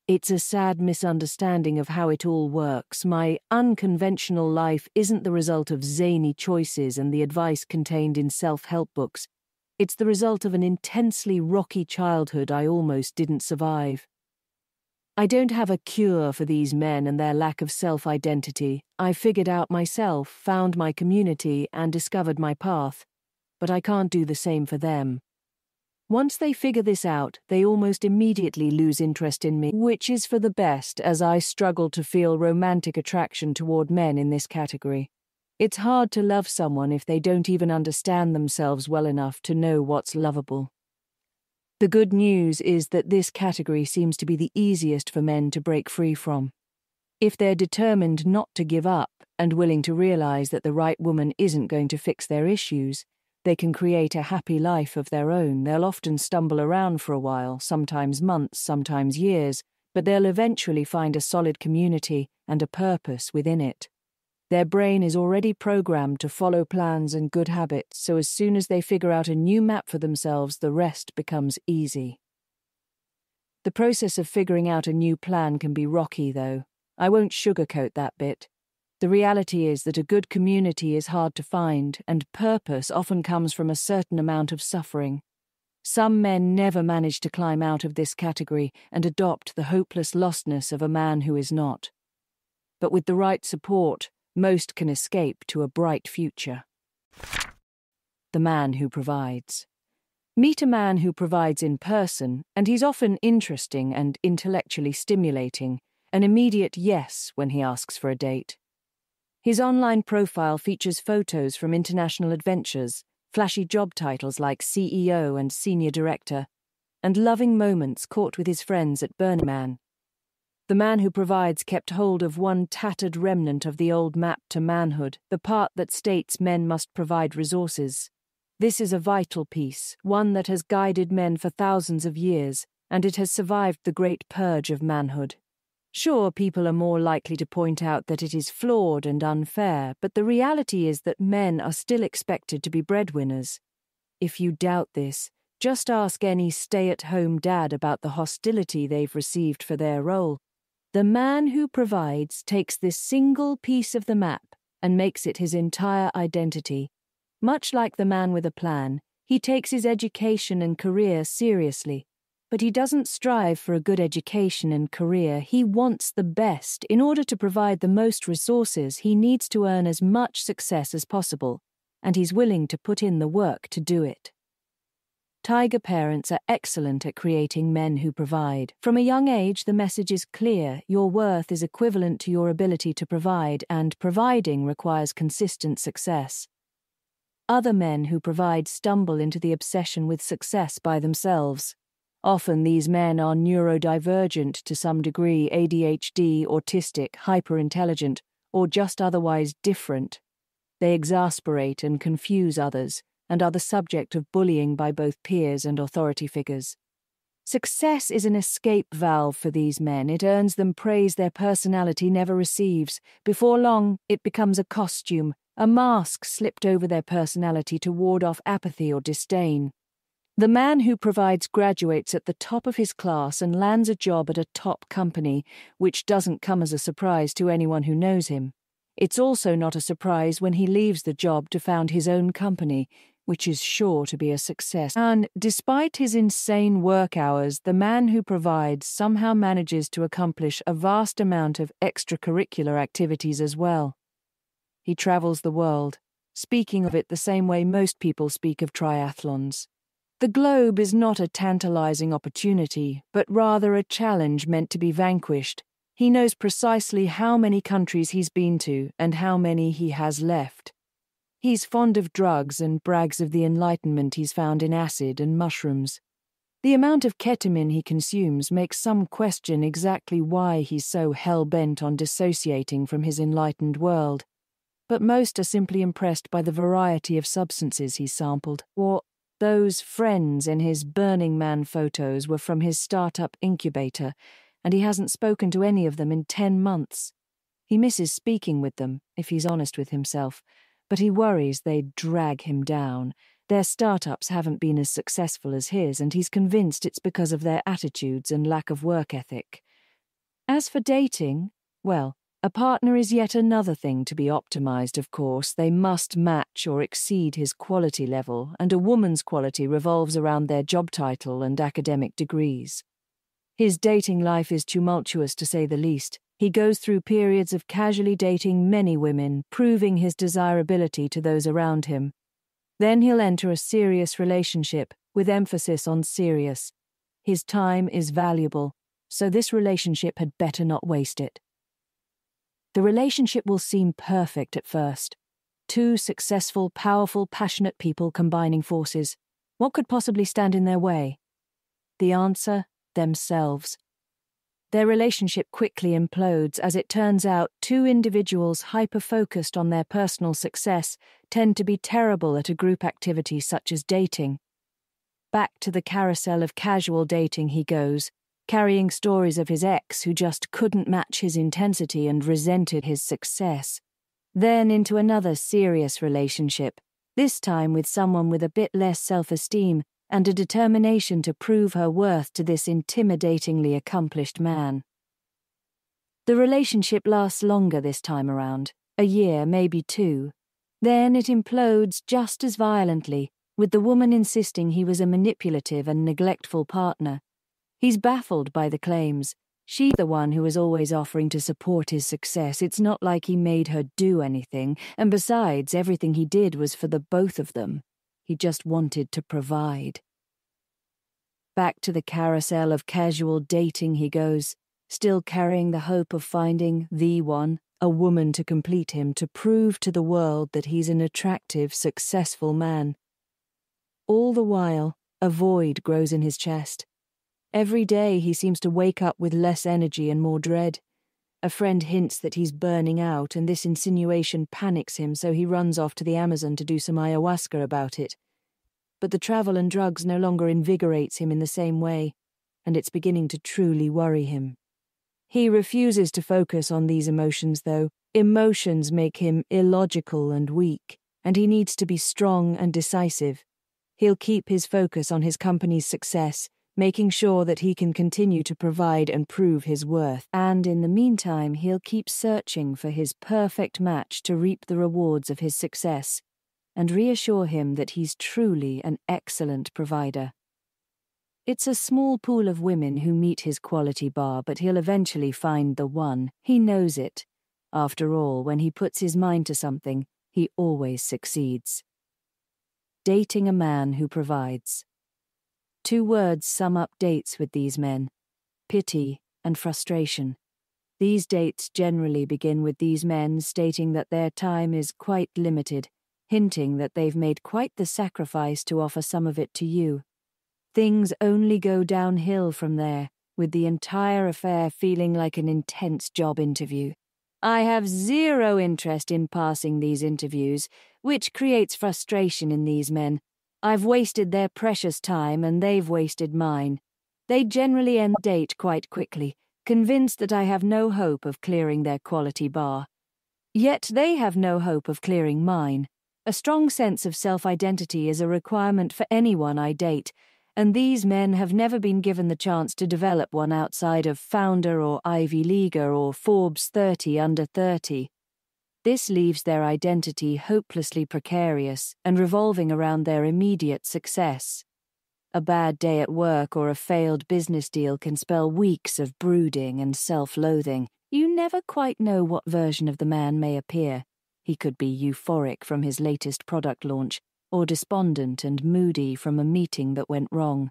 It's a sad misunderstanding of how it all works. My unconventional life isn't the result of zany choices and the advice contained in self-help books. It's the result of an intensely rocky childhood I almost didn't survive. I don't have a cure for these men and their lack of self-identity. I figured out myself, found my community, and discovered my path. But I can't do the same for them. Once they figure this out, they almost immediately lose interest in me, which is for the best, as I struggle to feel romantic attraction toward men in this category. It's hard to love someone if they don't even understand themselves well enough to know what's lovable. The good news is that this category seems to be the easiest for men to break free from. If they're determined not to give up and willing to realize that the right woman isn't going to fix their issues, they can create a happy life of their own. They'll often stumble around for a while, sometimes months, sometimes years, but they'll eventually find a solid community and a purpose within it. Their brain is already programmed to follow plans and good habits, so as soon as they figure out a new map for themselves, the rest becomes easy. The process of figuring out a new plan can be rocky, though. I won't sugarcoat that bit. The reality is that a good community is hard to find, and purpose often comes from a certain amount of suffering. Some men never manage to climb out of this category and adopt the hopeless lostness of a man who is not. But with the right support, most can escape to a bright future. The man who provides. Meet a man who provides in person, and he's often interesting and intellectually stimulating, an immediate yes when he asks for a date. His online profile features photos from international adventures, flashy job titles like CEO and Senior Director, and loving moments caught with his friends at Burning Man. The man who provides kept hold of one tattered remnant of the old map to manhood, the part that states men must provide resources. This is a vital piece, one that has guided men for thousands of years, and it has survived the great purge of manhood. Sure, people are more likely to point out that it is flawed and unfair, but the reality is that men are still expected to be breadwinners. If you doubt this, just ask any stay-at-home dad about the hostility they've received for their role. The man who provides takes this single piece of the map and makes it his entire identity. Much like the man with a plan, he takes his education and career seriously. But he doesn't strive for a good education and career. He wants the best. In order to provide the most resources, he needs to earn as much success as possible, and he's willing to put in the work to do it. Tiger parents are excellent at creating men who provide. From a young age, the message is clear: your worth is equivalent to your ability to provide, and providing requires consistent success. Other men who provide stumble into the obsession with success by themselves. Often these men are neurodivergent to some degree, ADHD, autistic, hyperintelligent, or just otherwise different. They exasperate and confuse others, and are the subject of bullying by both peers and authority figures. Success is an escape valve for these men. It earns them praise their personality never receives. Before long, it becomes a costume, a mask slipped over their personality to ward off apathy or disdain. The man who provides graduates at the top of his class and lands a job at a top company, which doesn't come as a surprise to anyone who knows him. It's also not a surprise when he leaves the job to found his own company, which is sure to be a success. And despite his insane work hours, the man who provides somehow manages to accomplish a vast amount of extracurricular activities as well. He travels the world, speaking of it the same way most people speak of triathlons. The globe is not a tantalizing opportunity, but rather a challenge meant to be vanquished. He knows precisely how many countries he's been to and how many he has left. He's fond of drugs and brags of the enlightenment he's found in acid and mushrooms. The amount of ketamine he consumes makes some question exactly why he's so hell-bent on dissociating from his enlightened world. But most are simply impressed by the variety of substances he's sampled. Or those friends in his Burning Man photos were from his startup incubator, and he hasn't spoken to any of them in 10 months. He misses speaking with them, if he's honest with himself, but he worries they'd drag him down. Their startups haven't been as successful as his, and he's convinced it's because of their attitudes and lack of work ethic. As for dating, well, a partner is yet another thing to be optimized, of course. They must match or exceed his quality level, and a woman's quality revolves around their job title and academic degrees. His dating life is tumultuous, to say the least. He goes through periods of casually dating many women, proving his desirability to those around him. Then he'll enter a serious relationship, with emphasis on serious. His time is valuable, so this relationship had better not waste it. The relationship will seem perfect at first. Two successful, powerful, passionate people combining forces. What could possibly stand in their way? The answer: themselves. Their relationship quickly implodes. As it turns out, two individuals hyper-focused on their personal success tend to be terrible at a group activity such as dating. Back to the carousel of casual dating he goes, carrying stories of his ex who just couldn't match his intensity and resented his success. Then into another serious relationship, this time with someone with a bit less self-esteem and a determination to prove her worth to this intimidatingly accomplished man. The relationship lasts longer this time around, a year, maybe 2. Then it implodes just as violently, with the woman insisting he was a manipulative and neglectful partner. He's baffled by the claims. She's the one who is always offering to support his success. It's not like he made her do anything, and besides, everything he did was for the both of them. He just wanted to provide. Back to the carousel of casual dating he goes, still carrying the hope of finding the one, a woman to complete him, to prove to the world that he's an attractive, successful man. All the while, a void grows in his chest. Every day he seems to wake up with less energy and more dread. A friend hints that he's burning out, and this insinuation panics him, so he runs off to the Amazon to do some ayahuasca about it. But the travel and drugs no longer invigorates him in the same way, and it's beginning to truly worry him. He refuses to focus on these emotions, though. Emotions make him illogical and weak, and he needs to be strong and decisive. He'll keep his focus on his company's success, making sure that he can continue to provide and prove his worth. And in the meantime, he'll keep searching for his perfect match to reap the rewards of his success, and reassure him that he's truly an excellent provider. It's a small pool of women who meet his quality bar, but he'll eventually find the one. He knows it. After all, when he puts his mind to something, he always succeeds. Dating a man who provides. Two words sum up dates with these men: pity and frustration. These dates generally begin with these men stating that their time is quite limited, hinting that they've made quite the sacrifice to offer some of it to you. Things only go downhill from there, with the entire affair feeling like an intense job interview. I have zero interest in passing these interviews, which creates frustration in these men. I've wasted their precious time and they've wasted mine. They generally end the date quite quickly, convinced that I have no hope of clearing their quality bar. Yet they have no hope of clearing mine. A strong sense of self-identity is a requirement for anyone I date, and these men have never been given the chance to develop one outside of Founder or Ivy Leaguer or Forbes 30 under 30. This leaves their identity hopelessly precarious and revolving around their immediate success. A bad day at work or a failed business deal can spell weeks of brooding and self-loathing. You never quite know what version of the man may appear. He could be euphoric from his latest product launch, or despondent and moody from a meeting that went wrong.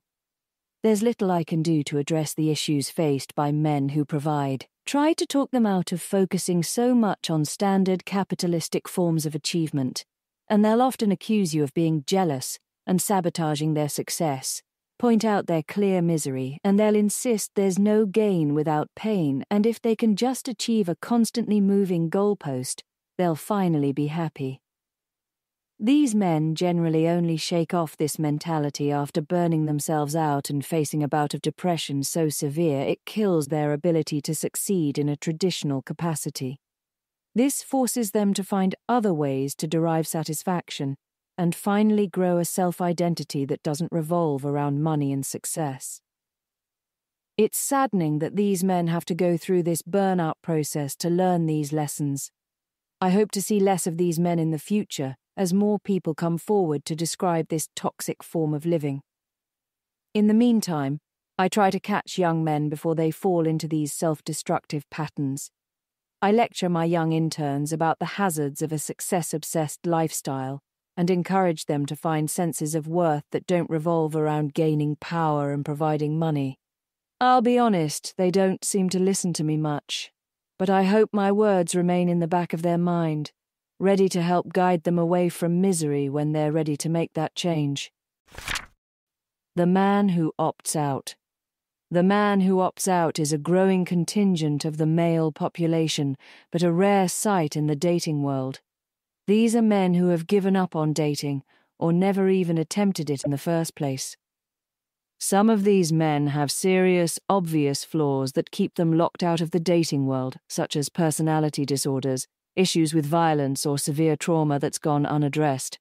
There's little I can do to address the issues faced by men who provide. Try to talk them out of focusing so much on standard capitalistic forms of achievement, and they'll often accuse you of being jealous and sabotaging their success. Point out their clear misery, and they'll insist there's no gain without pain, and if they can just achieve a constantly moving goalpost, they'll finally be happy. These men generally only shake off this mentality after burning themselves out and facing a bout of depression so severe it kills their ability to succeed in a traditional capacity. This forces them to find other ways to derive satisfaction and finally grow a self-identity that doesn't revolve around money and success. It's saddening that these men have to go through this burnout process to learn these lessons. I hope to see less of these men in the future as more people come forward to describe this toxic form of living. In the meantime, I try to catch young men before they fall into these self-destructive patterns. I lecture my young interns about the hazards of a success-obsessed lifestyle and encourage them to find senses of worth that don't revolve around gaining power and providing money. I'll be honest, they don't seem to listen to me much, but I hope my words remain in the back of their mind, ready to help guide them away from misery when they're ready to make that change. The man who opts out. The man who opts out is a growing contingent of the male population, but a rare sight in the dating world. These are men who have given up on dating, or never even attempted it in the first place. Some of these men have serious, obvious flaws that keep them locked out of the dating world, such as personality disorders, issues with violence or severe trauma that's gone unaddressed.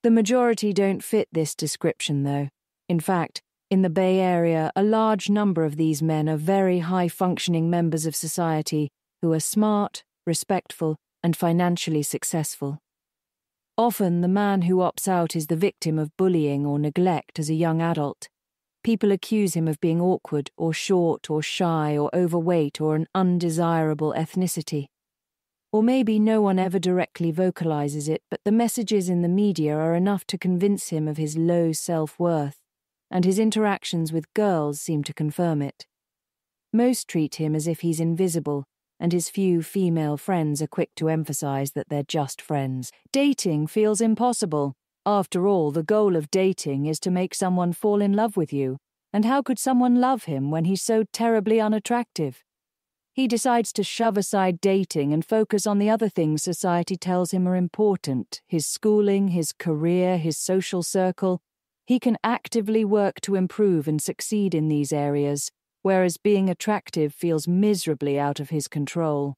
The majority don't fit this description, though. In fact, in the Bay Area, a large number of these men are very high-functioning members of society who are smart, respectful, and financially successful. Often, the man who opts out is the victim of bullying or neglect as a young adult. People accuse him of being awkward or short or shy or overweight or an undesirable ethnicity. Or maybe no one ever directly vocalizes it, but the messages in the media are enough to convince him of his low self-worth, and his interactions with girls seem to confirm it. Most treat him as if he's invisible, and his few female friends are quick to emphasize that they're just friends. Dating feels impossible. After all, the goal of dating is to make someone fall in love with you, and how could someone love him when he's so terribly unattractive? He decides to shove aside dating and focus on the other things society tells him are important: his schooling, his career, his social circle. He can actively work to improve and succeed in these areas, whereas being attractive feels miserably out of his control.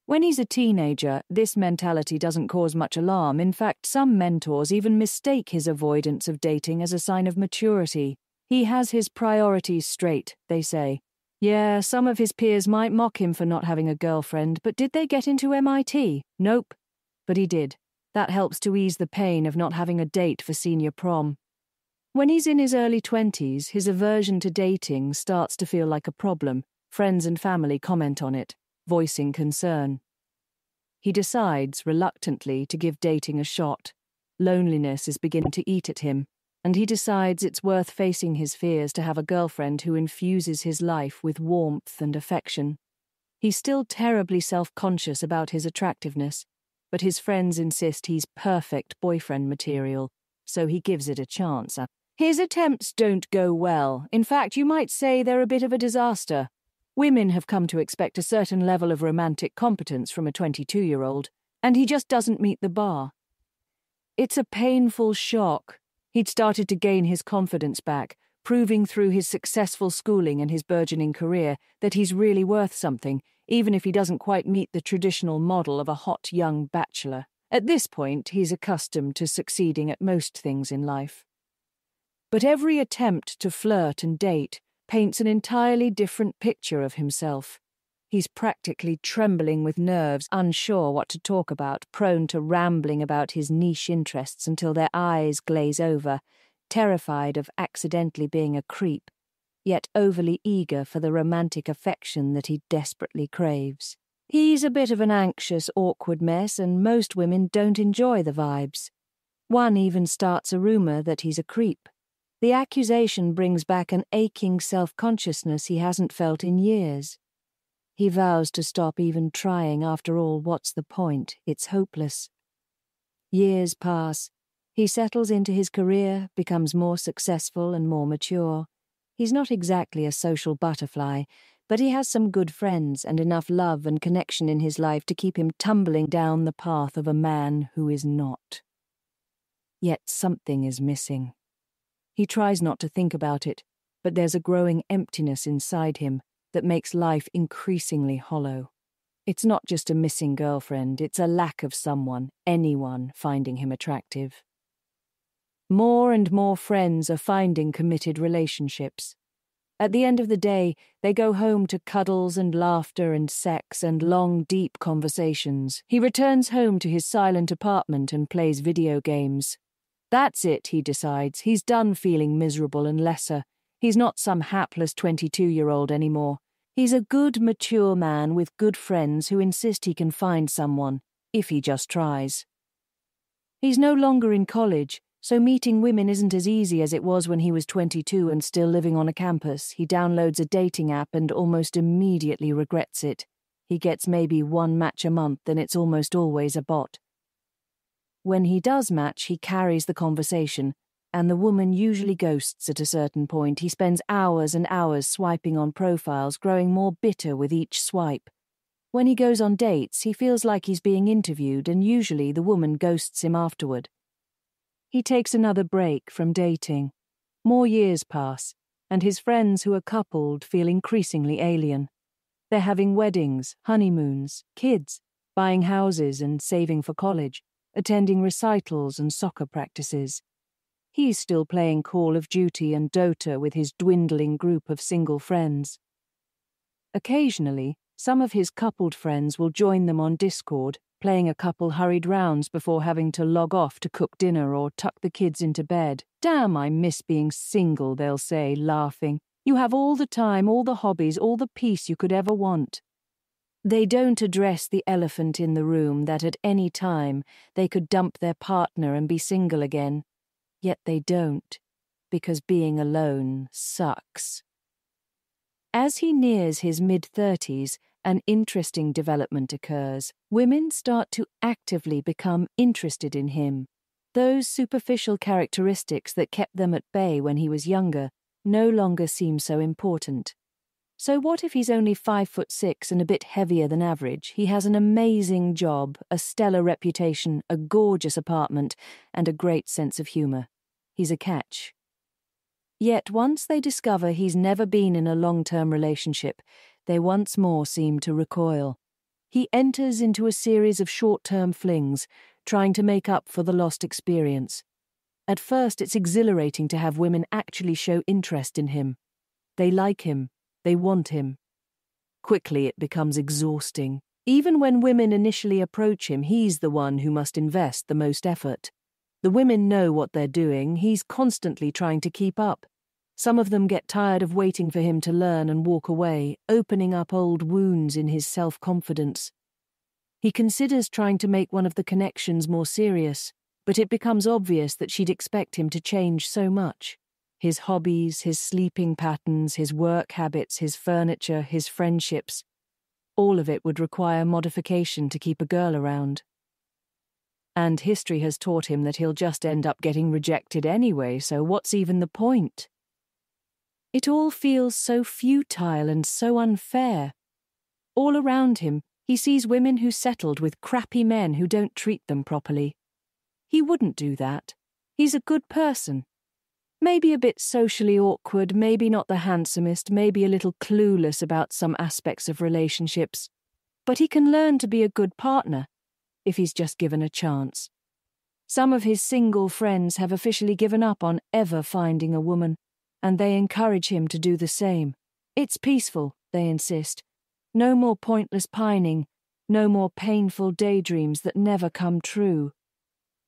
When he's a teenager, this mentality doesn't cause much alarm. In fact, some mentors even mistake his avoidance of dating as a sign of maturity. He has his priorities straight, they say. Yeah, some of his peers might mock him for not having a girlfriend, but did they get into MIT? Nope. But he did. That helps to ease the pain of not having a date for senior prom. When he's in his early 20s, his aversion to dating starts to feel like a problem. Friends and family comment on it, voicing concern. He decides, reluctantly, to give dating a shot. Loneliness is beginning to eat at him. and he decides it's worth facing his fears to have a girlfriend who infuses his life with warmth and affection. He's still terribly self-conscious about his attractiveness, but his friends insist he's perfect boyfriend material, so he gives it a chance. His attempts don't go well. In fact, you might say they're a bit of a disaster. Women have come to expect a certain level of romantic competence from a 22-year-old, and he just doesn't meet the bar. It's a painful shock. He'd started to gain his confidence back, proving through his successful schooling and his burgeoning career that he's really worth something, even if he doesn't quite meet the traditional model of a hot young bachelor. At this point, he's accustomed to succeeding at most things in life. But every attempt to flirt and date paints an entirely different picture of himself. He's practically trembling with nerves, unsure what to talk about, prone to rambling about his niche interests until their eyes glaze over, terrified of accidentally being a creep, yet overly eager for the romantic affection that he desperately craves. He's a bit of an anxious, awkward mess, and most women don't enjoy the vibes. One even starts a rumor that he's a creep. The accusation brings back an aching self-consciousness he hasn't felt in years. He vows to stop even trying. After all, what's the point? It's hopeless. Years pass. He settles into his career, becomes more successful and more mature. He's not exactly a social butterfly, but he has some good friends and enough love and connection in his life to keep him tumbling down the path of a man who is not. Yet something is missing. He tries not to think about it, but there's a growing emptiness inside him that makes life increasingly hollow. It's not just a missing girlfriend, it's a lack of someone, anyone, finding him attractive. More and more friends are finding committed relationships. At the end of the day, they go home to cuddles and laughter and sex and long, deep conversations. He returns home to his silent apartment and plays video games. That's it, he decides. He's done feeling miserable and lesser. He's not some hapless 22-year-old anymore. He's a good, mature man with good friends who insist he can find someone, if he just tries. He's no longer in college, so meeting women isn't as easy as it was when he was 22 and still living on a campus. He downloads a dating app and almost immediately regrets it. He gets maybe one match a month, and it's almost always a bot. When he does match, he carries the conversation, and the woman usually ghosts at a certain point. He spends hours and hours swiping on profiles, growing more bitter with each swipe. When he goes on dates, he feels like he's being interviewed, and usually the woman ghosts him afterward. He takes another break from dating. More years pass, and his friends who are coupled feel increasingly alien. They're having weddings, honeymoons, kids, buying houses and saving for college, attending recitals and soccer practices. He's still playing Call of Duty and Dota with his dwindling group of single friends. Occasionally, some of his coupled friends will join them on Discord, playing a couple hurried rounds before having to log off to cook dinner or tuck the kids into bed. "Damn, I miss being single," they'll say, laughing. "You have all the time, all the hobbies, all the peace you could ever want." They don't address the elephant in the room that at any time they could dump their partner and be single again. Yet they don't, because being alone sucks. As he nears his mid-30s, an interesting development occurs. Women start to actively become interested in him. Those superficial characteristics that kept them at bay when he was younger no longer seem so important. So what if he's only 5'6" and a bit heavier than average? He has an amazing job, a stellar reputation, a gorgeous apartment, and a great sense of humour. He's a catch. Yet once they discover he's never been in a long-term relationship, they once more seem to recoil. He enters into a series of short-term flings, trying to make up for the lost experience. At first, it's exhilarating to have women actually show interest in him. They like him. They want him. Quickly, it becomes exhausting. Even when women initially approach him, he's the one who must invest the most effort. The women know what they're doing. He's constantly trying to keep up. Some of them get tired of waiting for him to learn and walk away, opening up old wounds in his self-confidence. He considers trying to make one of the connections more serious, but it becomes obvious that she'd expect him to change so much. His hobbies, his sleeping patterns, his work habits, his furniture, his friendships. All of it would require modification to keep a girl around. And history has taught him that he'll just end up getting rejected anyway, so what's even the point? It all feels so futile and so unfair. All around him, he sees women who settled with crappy men who don't treat them properly. He wouldn't do that. He's a good person. Maybe a bit socially awkward, maybe not the handsomest, maybe a little clueless about some aspects of relationships. But he can learn to be a good partner, if he's just given a chance. Some of his single friends have officially given up on ever finding a woman, and they encourage him to do the same. It's peaceful, they insist. No more pointless pining, no more painful daydreams that never come true.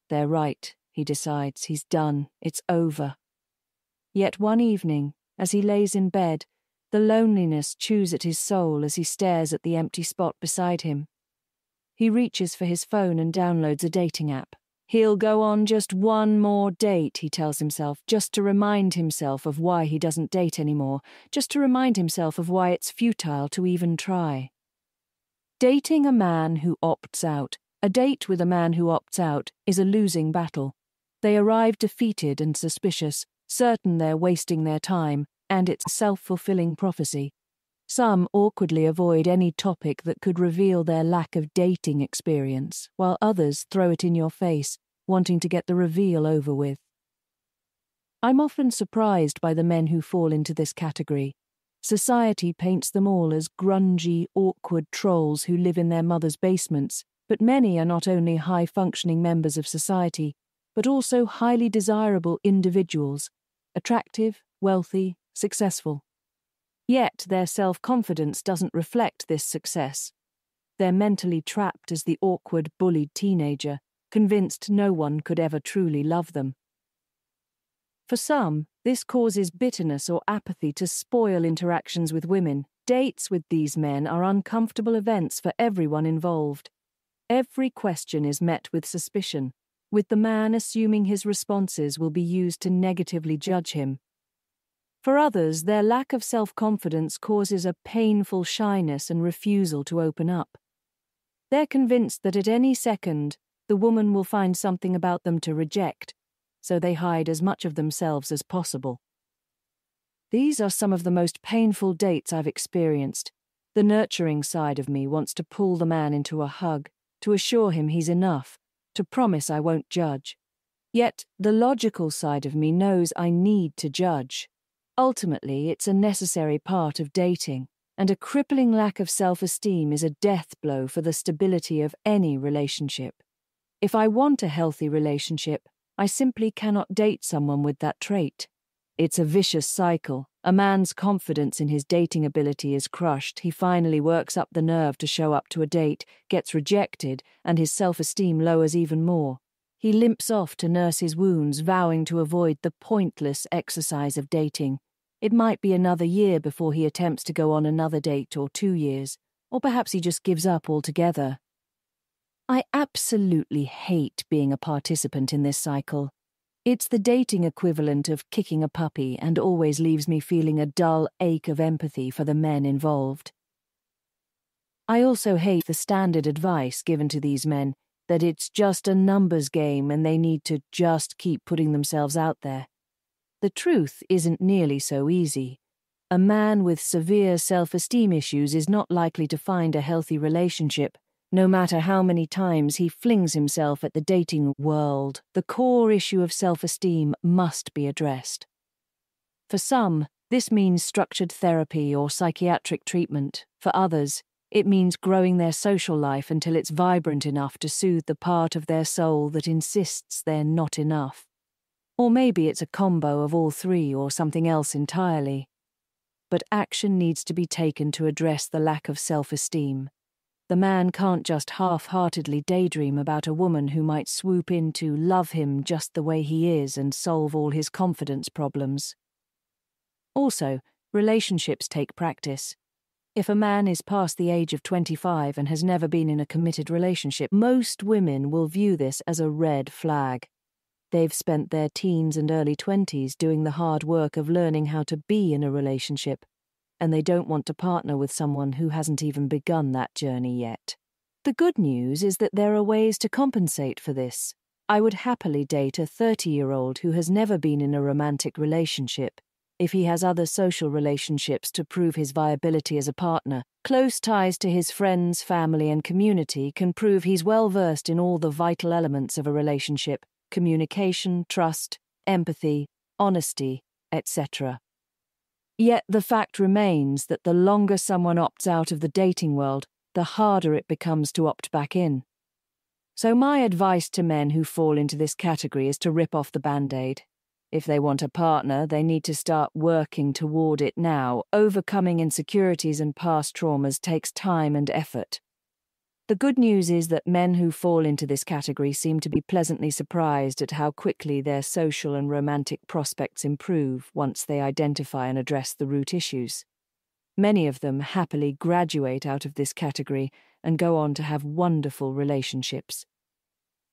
They're right, he decides. He's done. It's over. Yet one evening, as he lays in bed, the loneliness chews at his soul as he stares at the empty spot beside him. He reaches for his phone and downloads a dating app. He'll go on just one more date, he tells himself, just to remind himself of why he doesn't date anymore, just to remind himself of why it's futile to even try. Dating a man who opts out, a date with a man who opts out, is a losing battle. They arrive defeated and suspicious, certain they're wasting their time, and it's self-fulfilling prophecy. Some awkwardly avoid any topic that could reveal their lack of dating experience, while others throw it in your face, wanting to get the reveal over with. I'm often surprised by the men who fall into this category. Society paints them all as grungy, awkward trolls who live in their mother's basements, but many are not only high-functioning members of society, but also highly desirable individuals, attractive, wealthy, successful. Yet their self-confidence doesn't reflect this success. They're mentally trapped as the awkward, bullied teenager, convinced no one could ever truly love them. For some, this causes bitterness or apathy to spoil interactions with women. Dates with these men are uncomfortable events for everyone involved. Every question is met with suspicion, with the man assuming his responses will be used to negatively judge him. For others, their lack of self-confidence causes a painful shyness and refusal to open up. They're convinced that at any second, the woman will find something about them to reject, so they hide as much of themselves as possible. These are some of the most painful dates I've experienced. The nurturing side of me wants to pull the man into a hug, to assure him he's enough, to promise I won't judge. Yet the logical side of me knows I need to judge. Ultimately, it's a necessary part of dating, and a crippling lack of self-esteem is a death blow for the stability of any relationship. If I want a healthy relationship, I simply cannot date someone with that trait. It's a vicious cycle. A man's confidence in his dating ability is crushed. He finally works up the nerve to show up to a date, gets rejected, and his self-esteem lowers even more. He limps off to nurse his wounds, vowing to avoid the pointless exercise of dating. It might be another year before he attempts to go on another date, or 2 years, or perhaps he just gives up altogether. I absolutely hate being a participant in this cycle. It's the dating equivalent of kicking a puppy and always leaves me feeling a dull ache of empathy for the men involved. I also hate the standard advice given to these men that it's just a numbers game and they need to just keep putting themselves out there. The truth isn't nearly so easy. A man with severe self-esteem issues is not likely to find a healthy relationship, no matter how many times he flings himself at the dating world. The core issue of self-esteem must be addressed. For some, this means structured therapy or psychiatric treatment. For others, it means growing their social life until it's vibrant enough to soothe the part of their soul that insists they're not enough. Or maybe it's a combo of all three or something else entirely. But action needs to be taken to address the lack of self-esteem. The man can't just half-heartedly daydream about a woman who might swoop in to love him just the way he is and solve all his confidence problems. Also, relationships take practice. If a man is past the age of 25 and has never been in a committed relationship, most women will view this as a red flag. They've spent their teens and early 20s doing the hard work of learning how to be in a relationship, and they don't want to partner with someone who hasn't even begun that journey yet. The good news is that there are ways to compensate for this. I would happily date a 30-year-old who has never been in a romantic relationship if he has other social relationships to prove his viability as a partner. Close ties to his friends, family, and community can prove he's well-versed in all the vital elements of a relationship: communication, trust, empathy, honesty, etc. Yet the fact remains that the longer someone opts out of the dating world, the harder it becomes to opt back in. So my advice to men who fall into this category is to rip off the Band-Aid. If they want a partner, they need to start working toward it now. Overcoming insecurities and past traumas takes time and effort. The good news is that men who fall into this category seem to be pleasantly surprised at how quickly their social and romantic prospects improve once they identify and address the root issues. Many of them happily graduate out of this category and go on to have wonderful relationships.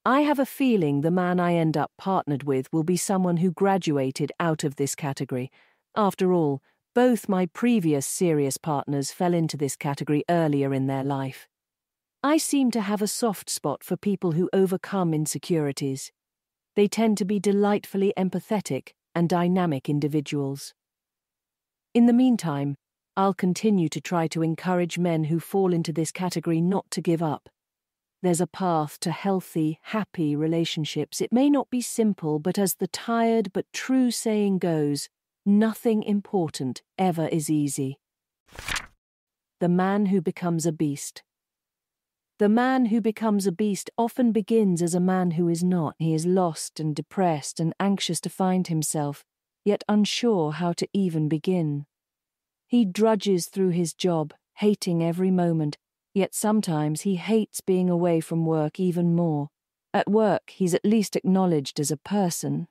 I have a feeling the man I end up partnered with will be someone who graduated out of this category. After all, both my previous serious partners fell into this category earlier in their life. I seem to have a soft spot for people who overcome insecurities. They tend to be delightfully empathetic and dynamic individuals. In the meantime, I'll continue to try to encourage men who fall into this category not to give up. There's a path to healthy, happy relationships. It may not be simple, but as the tired but true saying goes, nothing important ever is easy. The man who becomes a beast. The man who becomes a beast often begins as a man who is not. He is lost and depressed and anxious to find himself, yet unsure how to even begin. He drudges through his job, hating every moment, yet sometimes he hates being away from work even more. At work, he's at least acknowledged as a person.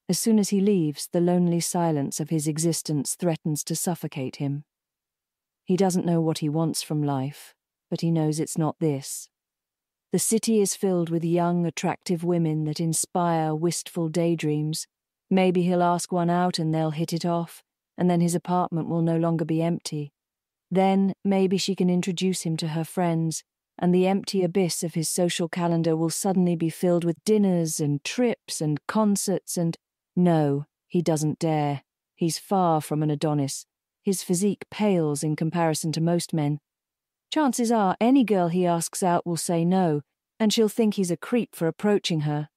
As soon as he leaves, the lonely silence of his existence threatens to suffocate him. He doesn't know what he wants from life, but he knows it's not this. The city is filled with young, attractive women that inspire wistful daydreams. Maybe he'll ask one out and they'll hit it off, and then his apartment will no longer be empty. Then maybe she can introduce him to her friends, and the empty abyss of his social calendar will suddenly be filled with dinners and trips and concerts and... No, he doesn't dare. He's far from an Adonis. His physique pales in comparison to most men. Chances are any girl he asks out will say no, and she'll think he's a creep for approaching her.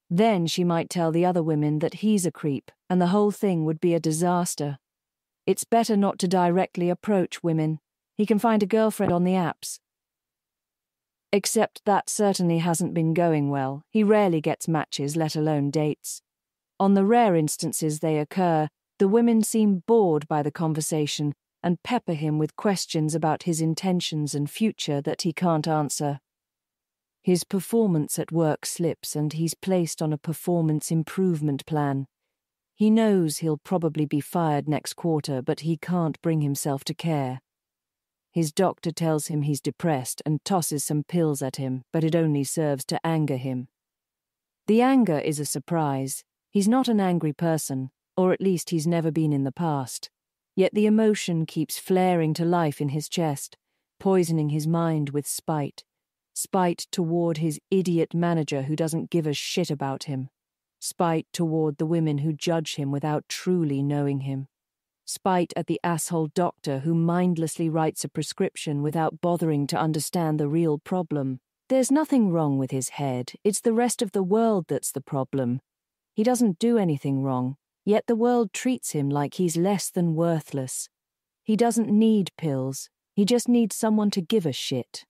Then she might tell the other women that he's a creep, and the whole thing would be a disaster. It's better not to directly approach women. He can find a girlfriend on the apps. Except that certainly hasn't been going well. He rarely gets matches, let alone dates. On the rare instances they occur, the women seem bored by the conversation and pepper him with questions about his intentions and future that he can't answer. His performance at work slips and he's placed on a performance improvement plan. He knows he'll probably be fired next quarter, but he can't bring himself to care. His doctor tells him he's depressed and tosses some pills at him, but it only serves to anger him. The anger is a surprise. He's not an angry person, or at least he's never been in the past. Yet the emotion keeps flaring to life in his chest, poisoning his mind with spite. Spite toward his idiot manager who doesn't give a shit about him. Spite toward the women who judge him without truly knowing him. Spite at the asshole doctor who mindlessly writes a prescription without bothering to understand the real problem. There's nothing wrong with his head, it's the rest of the world that's the problem. He doesn't do anything wrong, yet the world treats him like he's less than worthless. He doesn't need pills, he just needs someone to give a shit.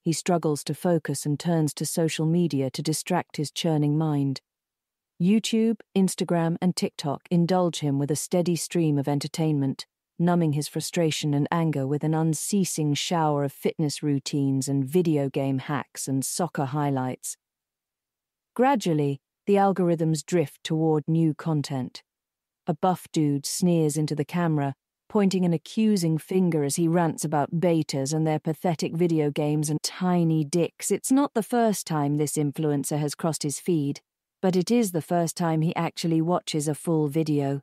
He struggles to focus and turns to social media to distract his churning mind. YouTube, Instagram, and TikTok indulge him with a steady stream of entertainment, numbing his frustration and anger with an unceasing shower of fitness routines and video game hacks and soccer highlights. Gradually, the algorithms drift toward new content. A buff dude sneers into the camera, pointing an accusing finger as he rants about betas and their pathetic video games and tiny dicks. It's not the first time this influencer has crossed his feed, but it is the first time he actually watches a full video.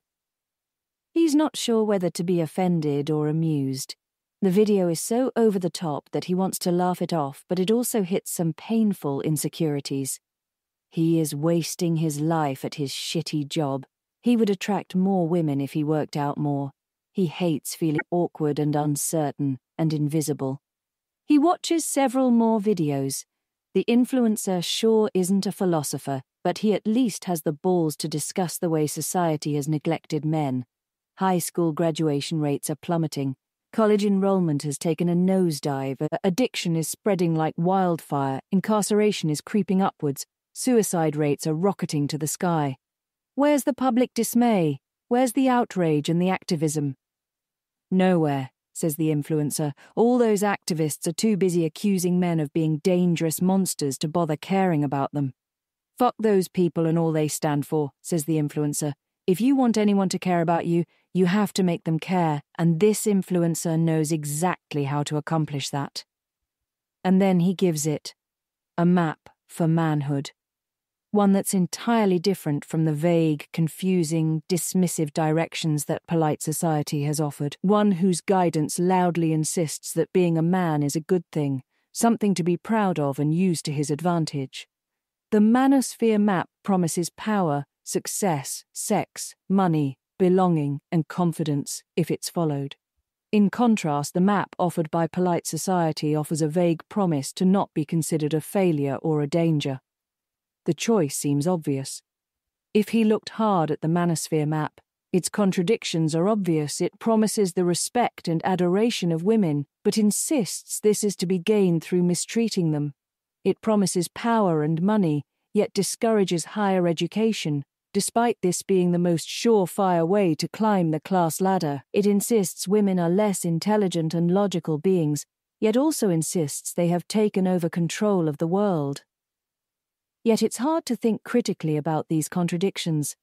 He's not sure whether to be offended or amused. The video is so over the top that he wants to laugh it off, but it also hits some painful insecurities. He is wasting his life at his shitty job. He would attract more women if he worked out more. He hates feeling awkward and uncertain and invisible. He watches several more videos. The influencer sure isn't a philosopher, but he at least has the balls to discuss the way society has neglected men. High school graduation rates are plummeting. College enrollment has taken a nosedive. Addiction is spreading like wildfire. Incarceration is creeping upwards. Suicide rates are rocketing to the sky. Where's the public dismay? Where's the outrage and the activism? Nowhere, says the influencer. All those activists are too busy accusing men of being dangerous monsters to bother caring about them. Fuck those people and all they stand for, says the influencer. If you want anyone to care about you, you have to make them care, and this influencer knows exactly how to accomplish that. And then he gives it a map for manhood. One that's entirely different from the vague, confusing, dismissive directions that polite society has offered. One whose guidance loudly insists that being a man is a good thing, something to be proud of and use to his advantage. The manosphere map promises power, success, sex, money, belonging, and confidence if it's followed. In contrast, the map offered by polite society offers a vague promise to not be considered a failure or a danger. The choice seems obvious. If he looked hard at the manosphere map, its contradictions are obvious. It promises the respect and adoration of women, but insists this is to be gained through mistreating them. It promises power and money, yet discourages higher education. Despite this being the most surefire way to climb the class ladder, it insists women are less intelligent and logical beings, yet also insists they have taken over control of the world. Yet it's hard to think critically about these contradictions.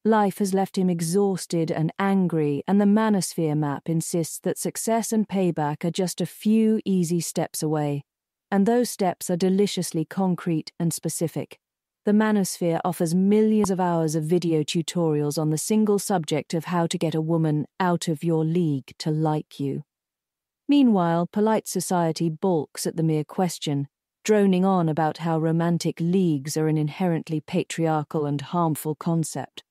Life has left him exhausted and angry, and the manosphere map insists that success and payback are just a few easy steps away, and those steps are deliciously concrete and specific. The manosphere offers millions of hours of video tutorials on the single subject of how to get a woman out of your league to like you. Meanwhile, polite society balks at the mere question, droning on about how romantic leagues are an inherently patriarchal and harmful concept.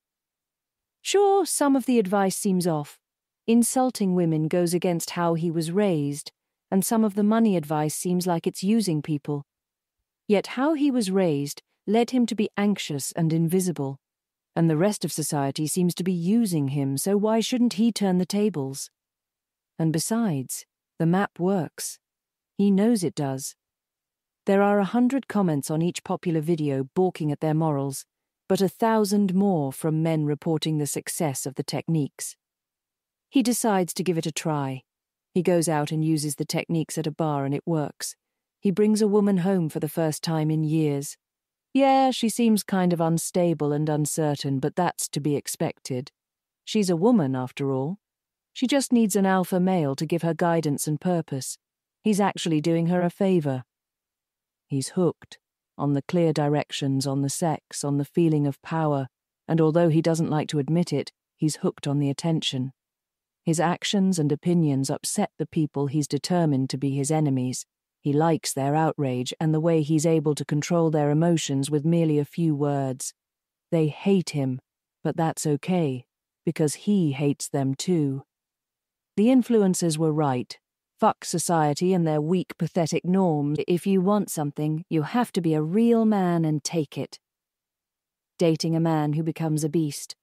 Sure, some of the advice seems off. Insulting women goes against how he was raised, and some of the money advice seems like it's using people. Yet how he was raised led him to be anxious and invisible, and the rest of society seems to be using him, so why shouldn't he turn the tables? And besides, the map works. He knows it does. There are 100 comments on each popular video balking at their morals, but 1,000 more from men reporting the success of the techniques. He decides to give it a try. He goes out and uses the techniques at a bar and it works. He brings a woman home for the first time in years. Yeah, she seems kind of unstable and uncertain, but that's to be expected. She's a woman, after all. She just needs an alpha male to give her guidance and purpose. He's actually doing her a favor. He's hooked, on the clear directions, on the sex, on the feeling of power, and although he doesn't like to admit it, he's hooked on the attention. His actions and opinions upset the people he's determined to be his enemies. He likes their outrage and the way he's able to control their emotions with merely a few words. They hate him, but that's okay, because he hates them too. The influencers were right. Fuck society and their weak, pathetic norms. If you want something, you have to be a real man and take it. Dating a man who becomes a beast.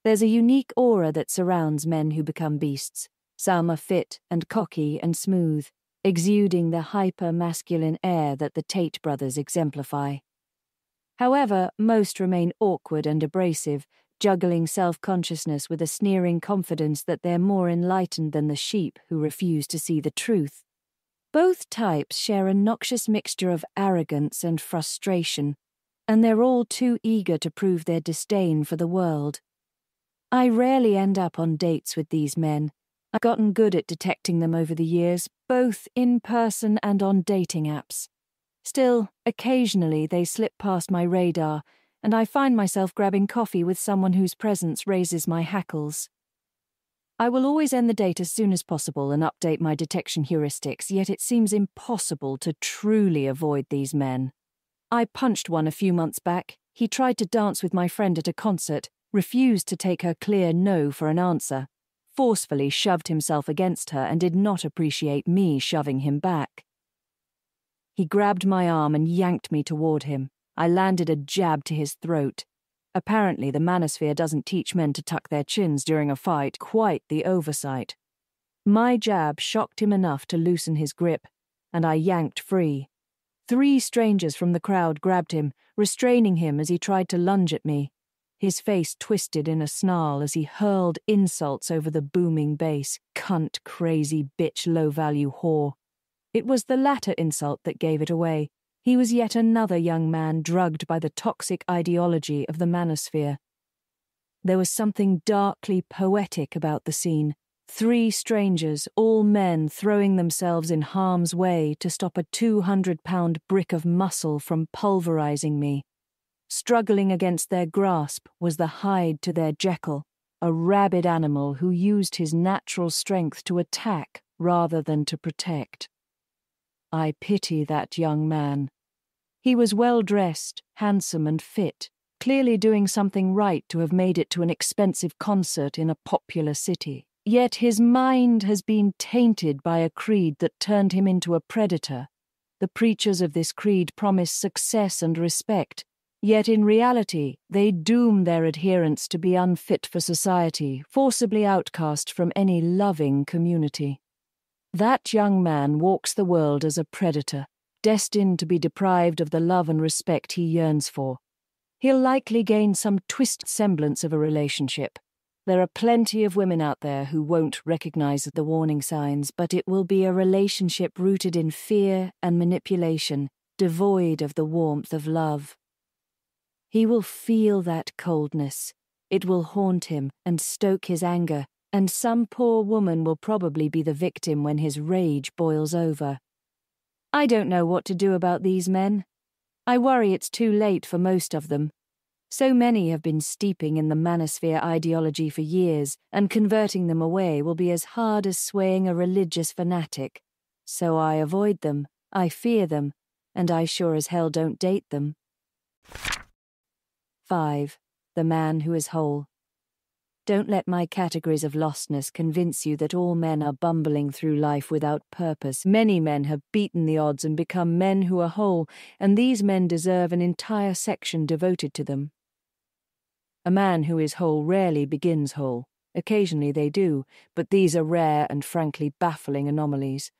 There's a unique aura that surrounds men who become beasts. Some are fit and cocky and smooth, exuding the hyper-masculine air that the Tate brothers exemplify. However, most remain awkward and abrasive, juggling self-consciousness with a sneering confidence that they're more enlightened than the sheep who refuse to see the truth. Both types share a noxious mixture of arrogance and frustration, and they're all too eager to prove their disdain for the world. I rarely end up on dates with these men, I've gotten good at detecting them over the years, both in person and on dating apps. Still, occasionally they slip past my radar, and I find myself grabbing coffee with someone whose presence raises my hackles. I will always end the date as soon as possible and update my detection heuristics, yet it seems impossible to truly avoid these men. I punched one a few months back. He tried to dance with my friend at a concert, refused to take her clear no for an answer, forcefully shoved himself against her and did not appreciate me shoving him back. He grabbed my arm and yanked me toward him. I landed a jab to his throat. Apparently, the manosphere doesn't teach men to tuck their chins during a fight, quite the oversight. My jab shocked him enough to loosen his grip, and I yanked free. 3 strangers from the crowd grabbed him, restraining him as he tried to lunge at me. His face twisted in a snarl as he hurled insults over the booming bass. Cunt, crazy, bitch, low-value whore. It was the latter insult that gave it away. He was yet another young man drugged by the toxic ideology of the manosphere. There was something darkly poetic about the scene. 3 strangers, all men, throwing themselves in harm's way to stop a 200-pound brick of muscle from pulverizing me. Struggling against their grasp was the hide to their Jekyll, a rabid animal who used his natural strength to attack rather than to protect. I pity that young man. He was well-dressed, handsome and fit, clearly doing something right to have made it to an expensive concert in a popular city. Yet his mind has been tainted by a creed that turned him into a predator. The preachers of this creed promise success and respect, yet in reality they doom their adherents to be unfit for society, forcibly outcast from any loving community. That young man walks the world as a predator, destined to be deprived of the love and respect he yearns for. He'll likely gain some twisted semblance of a relationship. There are plenty of women out there who won't recognize the warning signs, but it will be a relationship rooted in fear and manipulation, devoid of the warmth of love. He will feel that coldness. It will haunt him and stoke his anger, and some poor woman will probably be the victim when his rage boils over. I don't know what to do about these men. I worry it's too late for most of them. So many have been steeping in the manosphere ideology for years, and converting them away will be as hard as swaying a religious fanatic. So I avoid them, I fear them, and I sure as hell don't date them. 5. The man who is whole. Don't let my categories of lostness convince you that all men are bumbling through life without purpose. Many men have beaten the odds and become men who are whole, and these men deserve an entire section devoted to them. A man who is whole rarely begins whole. Occasionally they do, but these are rare and frankly baffling anomalies.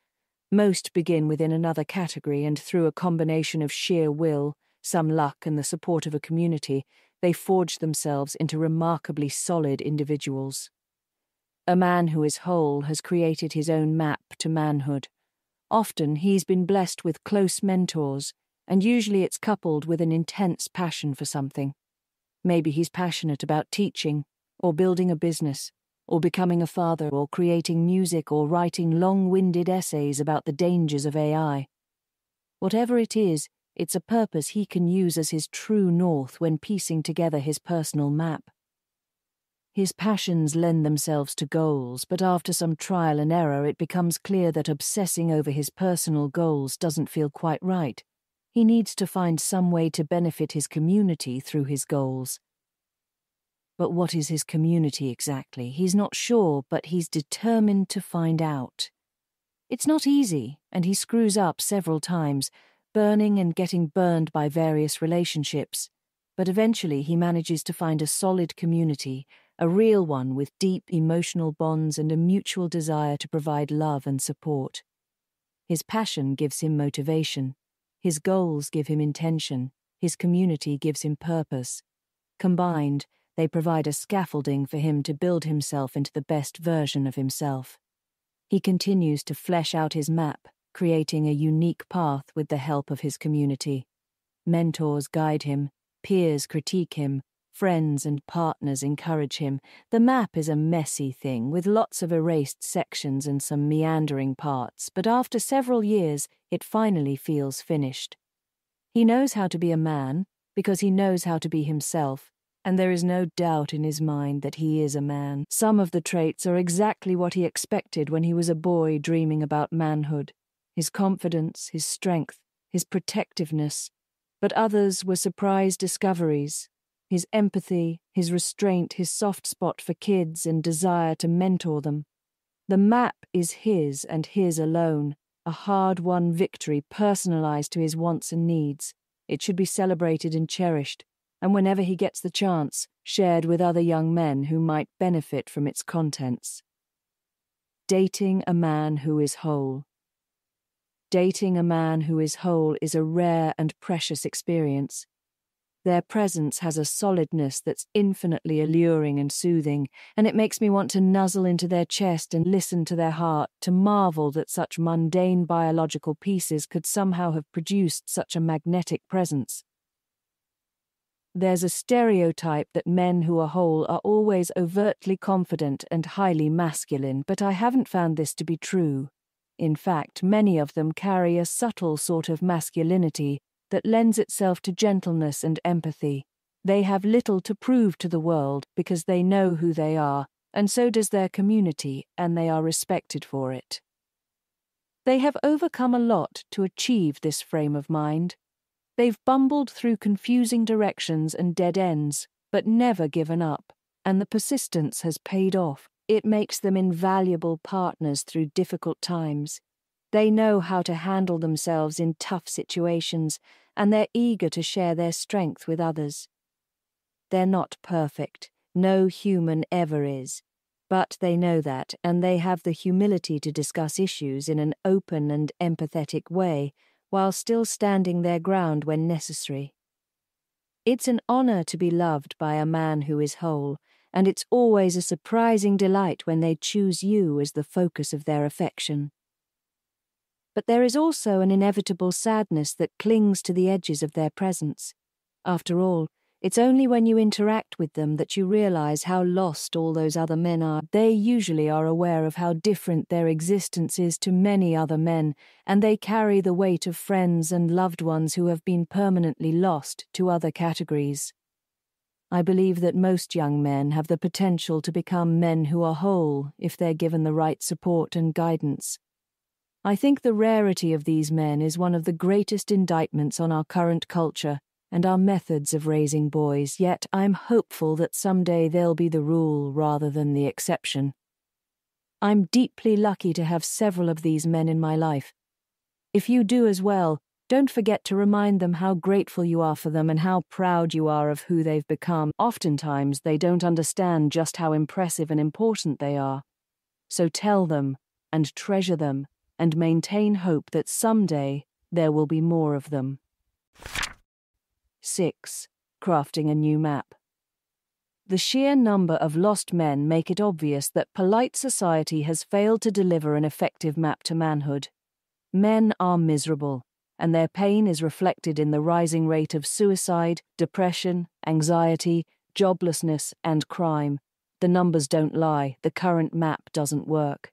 Most begin within another category, and through a combination of sheer will, some luck, and the support of a community, they forge themselves into remarkably solid individuals. A man who is whole has created his own map to manhood. Often he's been blessed with close mentors, and usually it's coupled with an intense passion for something. Maybe he's passionate about teaching, or building a business, or becoming a father, or creating music, or writing long-winded essays about the dangers of AI. Whatever it is, it's a purpose he can use as his true north when piecing together his personal map. His passions lend themselves to goals, but after some trial and error it becomes clear that obsessing over his personal goals doesn't feel quite right. He needs to find some way to benefit his community through his goals. But what is his community exactly? He's not sure, but he's determined to find out. It's not easy, and he screws up several times, burning and getting burned by various relationships. But eventually he manages to find a solid community, a real one with deep emotional bonds and a mutual desire to provide love and support. His passion gives him motivation. His goals give him intention. His community gives him purpose. Combined, they provide a scaffolding for him to build himself into the best version of himself. He continues to flesh out his map, creating a unique path with the help of his community. Mentors guide him, peers critique him, Friends and partners encourage him. The map is a messy thing with lots of erased sections and some meandering parts, but after several years, it finally feels finished. He knows how to be a man because he knows how to be himself, and there is no doubt in his mind that he is a man. Some of the traits are exactly what he expected when he was a boy dreaming about manhood. His confidence, his strength, his protectiveness. But others were surprise discoveries. His empathy, his restraint, his soft spot for kids and desire to mentor them. The map is his and his alone, a hard-won victory personalized to his wants and needs. It should be celebrated and cherished, and whenever he gets the chance, shared with other young men who might benefit from its contents. Dating a man who is whole. Dating a man who is whole is a rare and precious experience. Their presence has a solidness that's infinitely alluring and soothing, and it makes me want to nuzzle into their chest and listen to their heart, to marvel that such mundane biological pieces could somehow have produced such a magnetic presence. There's a stereotype that men who are whole are always overtly confident and highly masculine, but I haven't found this to be true. In fact, many of them carry a subtle sort of masculinity that lends itself to gentleness and empathy. They have little to prove to the world because they know who they are, and so does their community, and they are respected for it. They have overcome a lot to achieve this frame of mind. They've bumbled through confusing directions and dead ends, but never given up, and the persistence has paid off. It makes them invaluable partners through difficult times. They know how to handle themselves in tough situations, and they're eager to share their strength with others. They're not perfect. No human ever is. But they know that, and they have the humility to discuss issues in an open and empathetic way, while still standing their ground when necessary. It's an honor to be loved by a man who is whole, and it's always a surprising delight when they choose you as the focus of their affection. But there is also an inevitable sadness that clings to the edges of their presence. After all, it's only when you interact with them that you realize how lost all those other men are. They usually are aware of how different their existence is to many other men, and they carry the weight of friends and loved ones who have been permanently lost to other categories. I believe that most young men have the potential to become men who are whole if they're given the right support and guidance. I think the rarity of these men is one of the greatest indictments on our current culture and our methods of raising boys, yet I'm hopeful that someday they'll be the rule rather than the exception. I'm deeply lucky to have several of these men in my life. If you do as well, don't forget to remind them how grateful you are for them and how proud you are of who they've become. Oftentimes, they don't understand just how impressive and important they are. So tell them and treasure them and maintain hope that someday there will be more of them. 6. Crafting a new map. The sheer number of lost men make it obvious that polite society has failed to deliver an effective map to manhood. Men are miserable, and their pain is reflected in the rising rate of suicide, depression, anxiety, joblessness, and crime. The numbers don't lie. The current map doesn't work.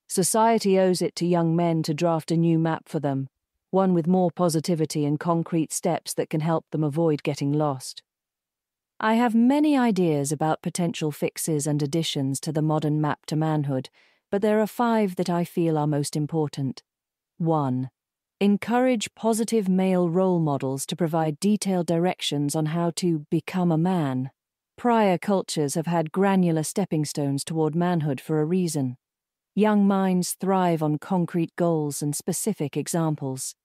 Society owes it to young men to draft a new map for them, one with more positivity and concrete steps that can help them avoid getting lost. I have many ideas about potential fixes and additions to the modern map to manhood, but there are 5 that I feel are most important. 1. Encourage positive male role models to provide detailed directions on how to become a man. Prior cultures have had granular stepping stones toward manhood for a reason. Young minds thrive on concrete goals and specific examples.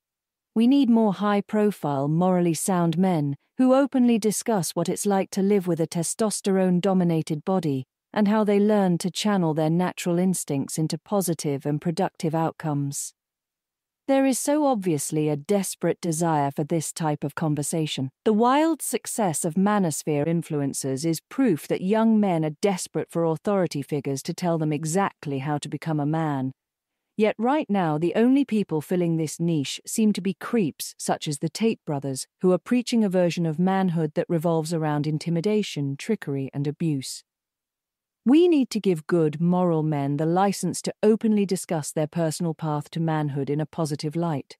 We need more high-profile, morally sound men who openly discuss what it's like to live with a testosterone-dominated body and how they learn to channel their natural instincts into positive and productive outcomes. There is so obviously a desperate desire for this type of conversation. The wild success of manosphere influencers is proof that young men are desperate for authority figures to tell them exactly how to become a man. Yet right now, the only people filling this niche seem to be creeps such as the Tate brothers, who are preaching a version of manhood that revolves around intimidation, trickery, and abuse. We need to give good, moral men the license to openly discuss their personal path to manhood in a positive light,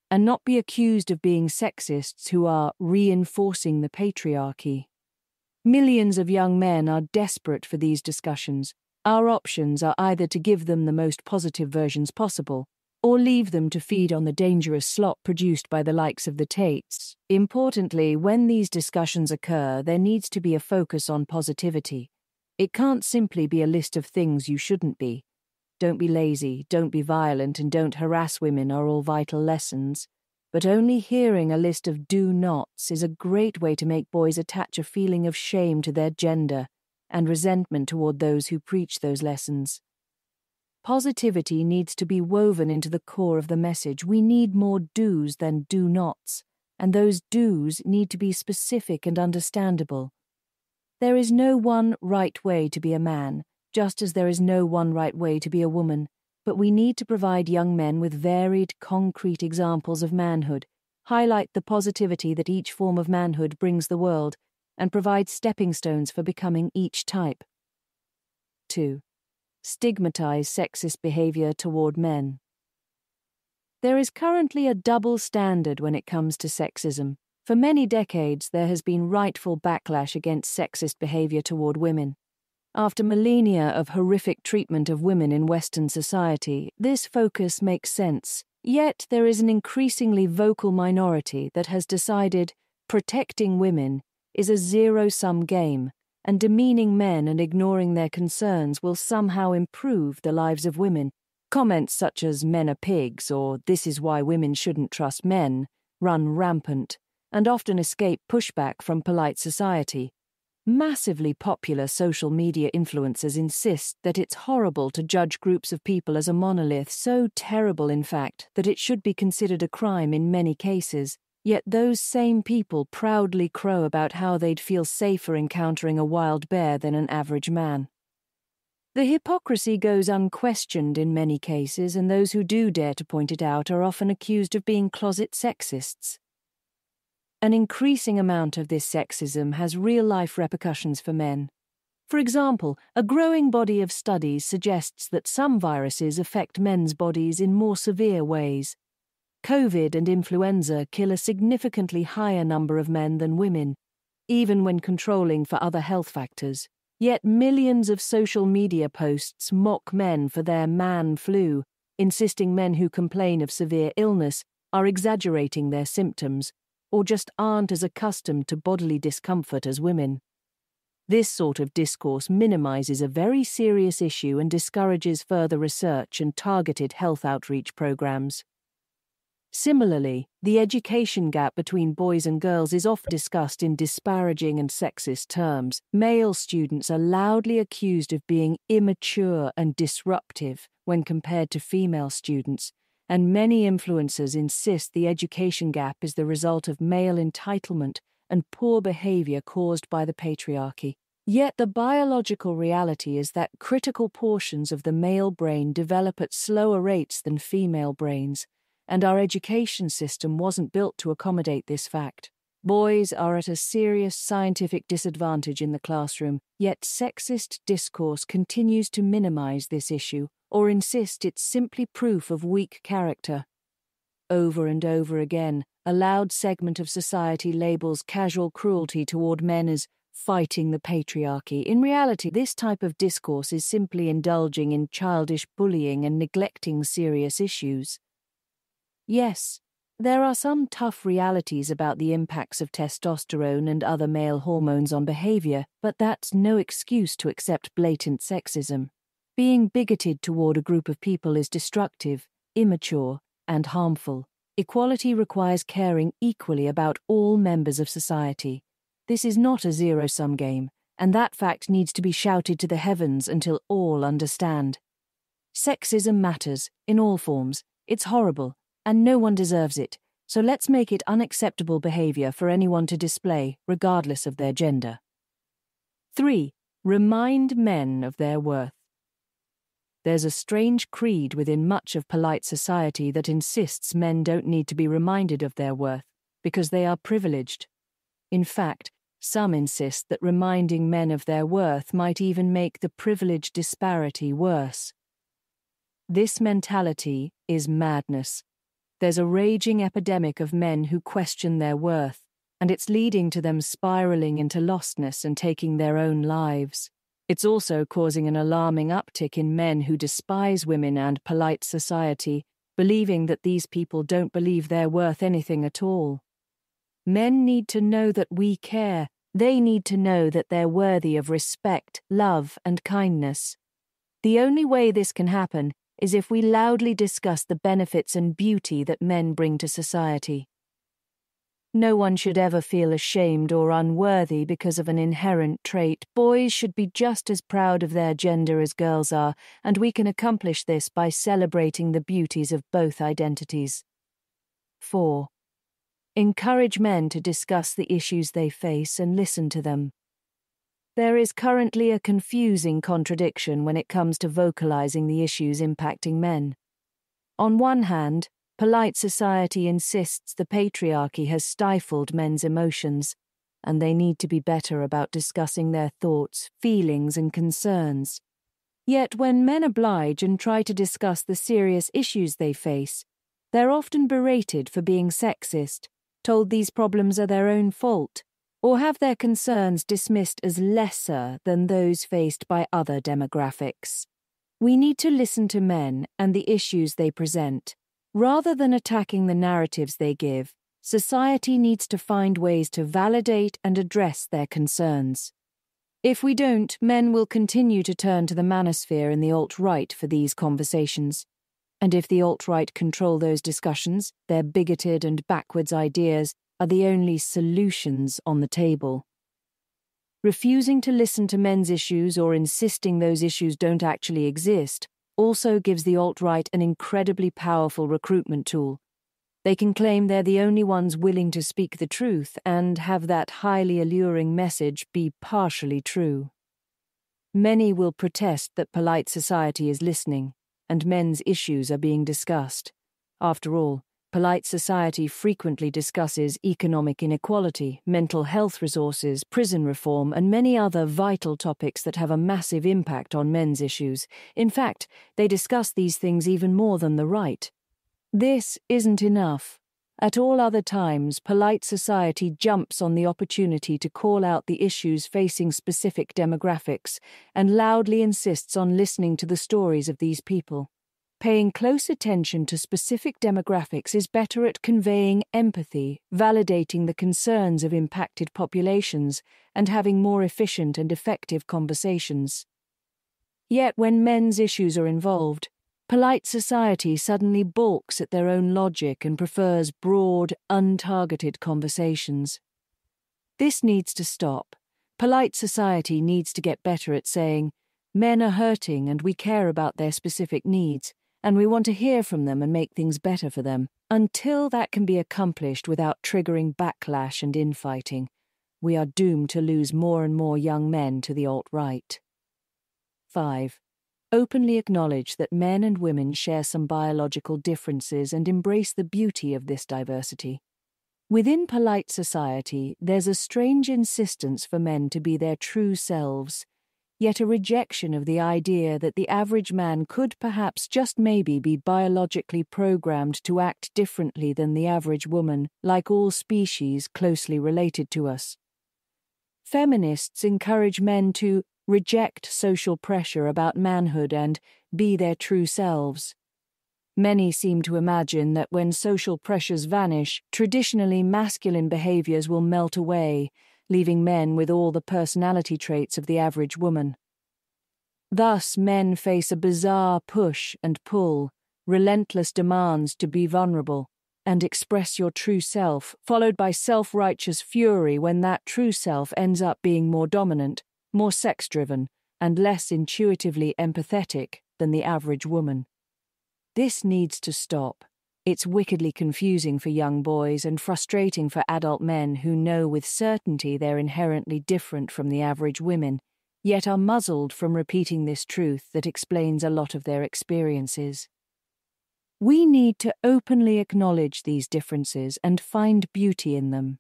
and not be accused of being sexists who are reinforcing the patriarchy. Millions of young men are desperate for these discussions. Our options are either to give them the most positive versions possible, or leave them to feed on the dangerous slop produced by the likes of the Tates. Importantly, when these discussions occur, there needs to be a focus on positivity. It can't simply be a list of things you shouldn't be. Don't be lazy, don't be violent, and don't harass women are all vital lessons. But only hearing a list of do-nots is a great way to make boys attach a feeling of shame to their gender and resentment toward those who preach those lessons. Positivity needs to be woven into the core of the message. We need more do's than do-nots, and those do's need to be specific and understandable. There is no one right way to be a man, just as there is no one right way to be a woman, but we need to provide young men with varied, concrete examples of manhood, highlight the positivity that each form of manhood brings the world, and provide stepping stones for becoming each type. 2. Stigmatize sexist behavior toward men. There is currently a double standard when it comes to sexism. For many decades, there has been rightful backlash against sexist behavior toward women. After millennia of horrific treatment of women in Western society, this focus makes sense. Yet there is an increasingly vocal minority that has decided protecting women is a zero-sum game, and demeaning men and ignoring their concerns will somehow improve the lives of women. Comments such as "men are pigs" or "this is why women shouldn't trust men" run rampant and often escape pushback from polite society. Massively popular social media influencers insist that it's horrible to judge groups of people as a monolith, so terrible, in fact, that it should be considered a crime in many cases. Yet those same people proudly crow about how they'd feel safer encountering a wild bear than an average man. The hypocrisy goes unquestioned in many cases, and those who do dare to point it out are often accused of being closet sexists. An increasing amount of this sexism has real-life repercussions for men. For example, a growing body of studies suggests that some viruses affect men's bodies in more severe ways. COVID and influenza kill a significantly higher number of men than women, even when controlling for other health factors. Yet millions of social media posts mock men for their man flu, insisting men who complain of severe illness are exaggerating their symptoms, or just aren't as accustomed to bodily discomfort as women. This sort of discourse minimizes a very serious issue and discourages further research and targeted health outreach programs. Similarly, the education gap between boys and girls is often discussed in disparaging and sexist terms. Male students are loudly accused of being immature and disruptive when compared to female students, and many influencers insist the education gap is the result of male entitlement and poor behavior caused by the patriarchy. Yet the biological reality is that critical portions of the male brain develop at slower rates than female brains, and our education system wasn't built to accommodate this fact. Boys are at a serious scientific disadvantage in the classroom, yet sexist discourse continues to minimize this issue or insist it's simply proof of weak character. Over and over again, a loud segment of society labels casual cruelty toward men as fighting the patriarchy. In reality, this type of discourse is simply indulging in childish bullying and neglecting serious issues. Yes, there are some tough realities about the impacts of testosterone and other male hormones on behavior, but that's no excuse to accept blatant sexism. Being bigoted toward a group of people is destructive, immature, and harmful. Equality requires caring equally about all members of society. This is not a zero-sum game, and that fact needs to be shouted to the heavens until all understand. Sexism matters, in all forms. It's horrible, and no one deserves it, so let's make it unacceptable behavior for anyone to display, regardless of their gender. 3. Remind men of their worth. There's a strange creed within much of polite society that insists men don't need to be reminded of their worth because they are privileged. In fact, some insist that reminding men of their worth might even make the privilege disparity worse. This mentality is madness. There's a raging epidemic of men who question their worth, and it's leading to them spiraling into lostness and taking their own lives. It's also causing an alarming uptick in men who despise women and polite society, believing that these people don't believe they're worth anything at all. Men need to know that we care. They need to know that they're worthy of respect, love, and kindness. The only way this can happen is if we loudly discuss the benefits and beauty that men bring to society. No one should ever feel ashamed or unworthy because of an inherent trait. Boys should be just as proud of their gender as girls are, and we can accomplish this by celebrating the beauties of both identities. 4. Encourage men to discuss the issues they face and listen to them. There is currently a confusing contradiction when it comes to vocalizing the issues impacting men. On one hand, polite society insists the patriarchy has stifled men's emotions, and they need to be better about discussing their thoughts, feelings, and concerns. Yet when men oblige and try to discuss the serious issues they face, they're often berated for being sexist, told these problems are their own fault, or have their concerns dismissed as lesser than those faced by other demographics. We need to listen to men and the issues they present. Rather than attacking the narratives they give, society needs to find ways to validate and address their concerns. If we don't, men will continue to turn to the manosphere and the alt-right for these conversations. And if the alt-right control those discussions, their bigoted and backwards ideas are the only solutions on the table. Refusing to listen to men's issues or insisting those issues don't actually exist also gives the alt-right an incredibly powerful recruitment tool. They can claim they're the only ones willing to speak the truth and have that highly alluring message be partially true. Many will protest that polite society is listening, and men's issues are being discussed. After all, polite society frequently discusses economic inequality, mental health resources, prison reform, and many other vital topics that have a massive impact on men's issues. In fact, they discuss these things even more than the right. This isn't enough. At all other times, polite society jumps on the opportunity to call out the issues facing specific demographics and loudly insists on listening to the stories of these people. Paying close attention to specific demographics is better at conveying empathy, validating the concerns of impacted populations, and having more efficient and effective conversations. Yet when men's issues are involved, polite society suddenly balks at their own logic and prefers broad, untargeted conversations. This needs to stop. Polite society needs to get better at saying, men are hurting and we care about their specific needs, and we want to hear from them and make things better for them. Until that can be accomplished without triggering backlash and infighting, we are doomed to lose more and more young men to the alt-right. 5. Openly acknowledge that men and women share some biological differences and embrace the beauty of this diversity. Within polite society, there's a strange insistence for men to be their true selves, yet a rejection of the idea that the average man could perhaps just maybe be biologically programmed to act differently than the average woman, like all species closely related to us. Feminists encourage men to reject social pressure about manhood and be their true selves. Many seem to imagine that when social pressures vanish, traditionally masculine behaviors will melt away, leaving men with all the personality traits of the average woman. Thus, men face a bizarre push and pull, relentless demands to be vulnerable and express your true self, followed by self-righteous fury when that true self ends up being more dominant, more sex-driven, and less intuitively empathetic than the average woman. This needs to stop. It's wickedly confusing for young boys and frustrating for adult men who know with certainty they're inherently different from the average women, yet are muzzled from repeating this truth that explains a lot of their experiences. We need to openly acknowledge these differences and find beauty in them.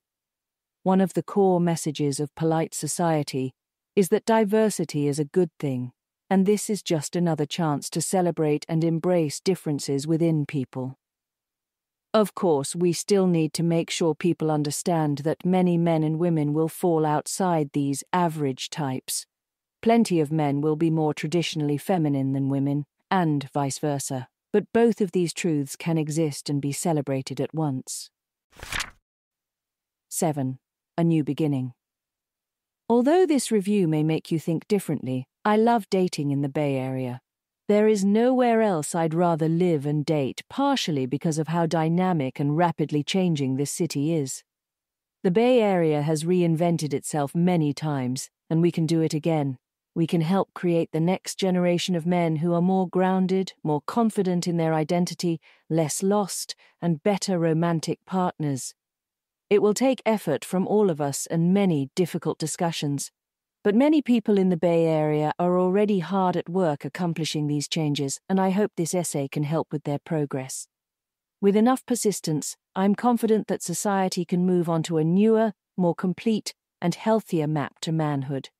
One of the core messages of polite society is that diversity is a good thing, and this is just another chance to celebrate and embrace differences within people. Of course, we still need to make sure people understand that many men and women will fall outside these average types. Plenty of men will be more traditionally feminine than women, and vice versa. But both of these truths can exist and be celebrated at once. 7. A new beginning. Although this review may make you think differently, I love dating in the Bay Area. There is nowhere else I'd rather live and date, partially because of how dynamic and rapidly changing this city is. The Bay Area has reinvented itself many times, and we can do it again. We can help create the next generation of men who are more grounded, more confident in their identity, less lost, and better romantic partners. It will take effort from all of us and many difficult discussions. But many people in the Bay Area are already hard at work accomplishing these changes, and I hope this essay can help with their progress. With enough persistence, I'm confident that society can move onto a newer, more complete, and healthier map to manhood.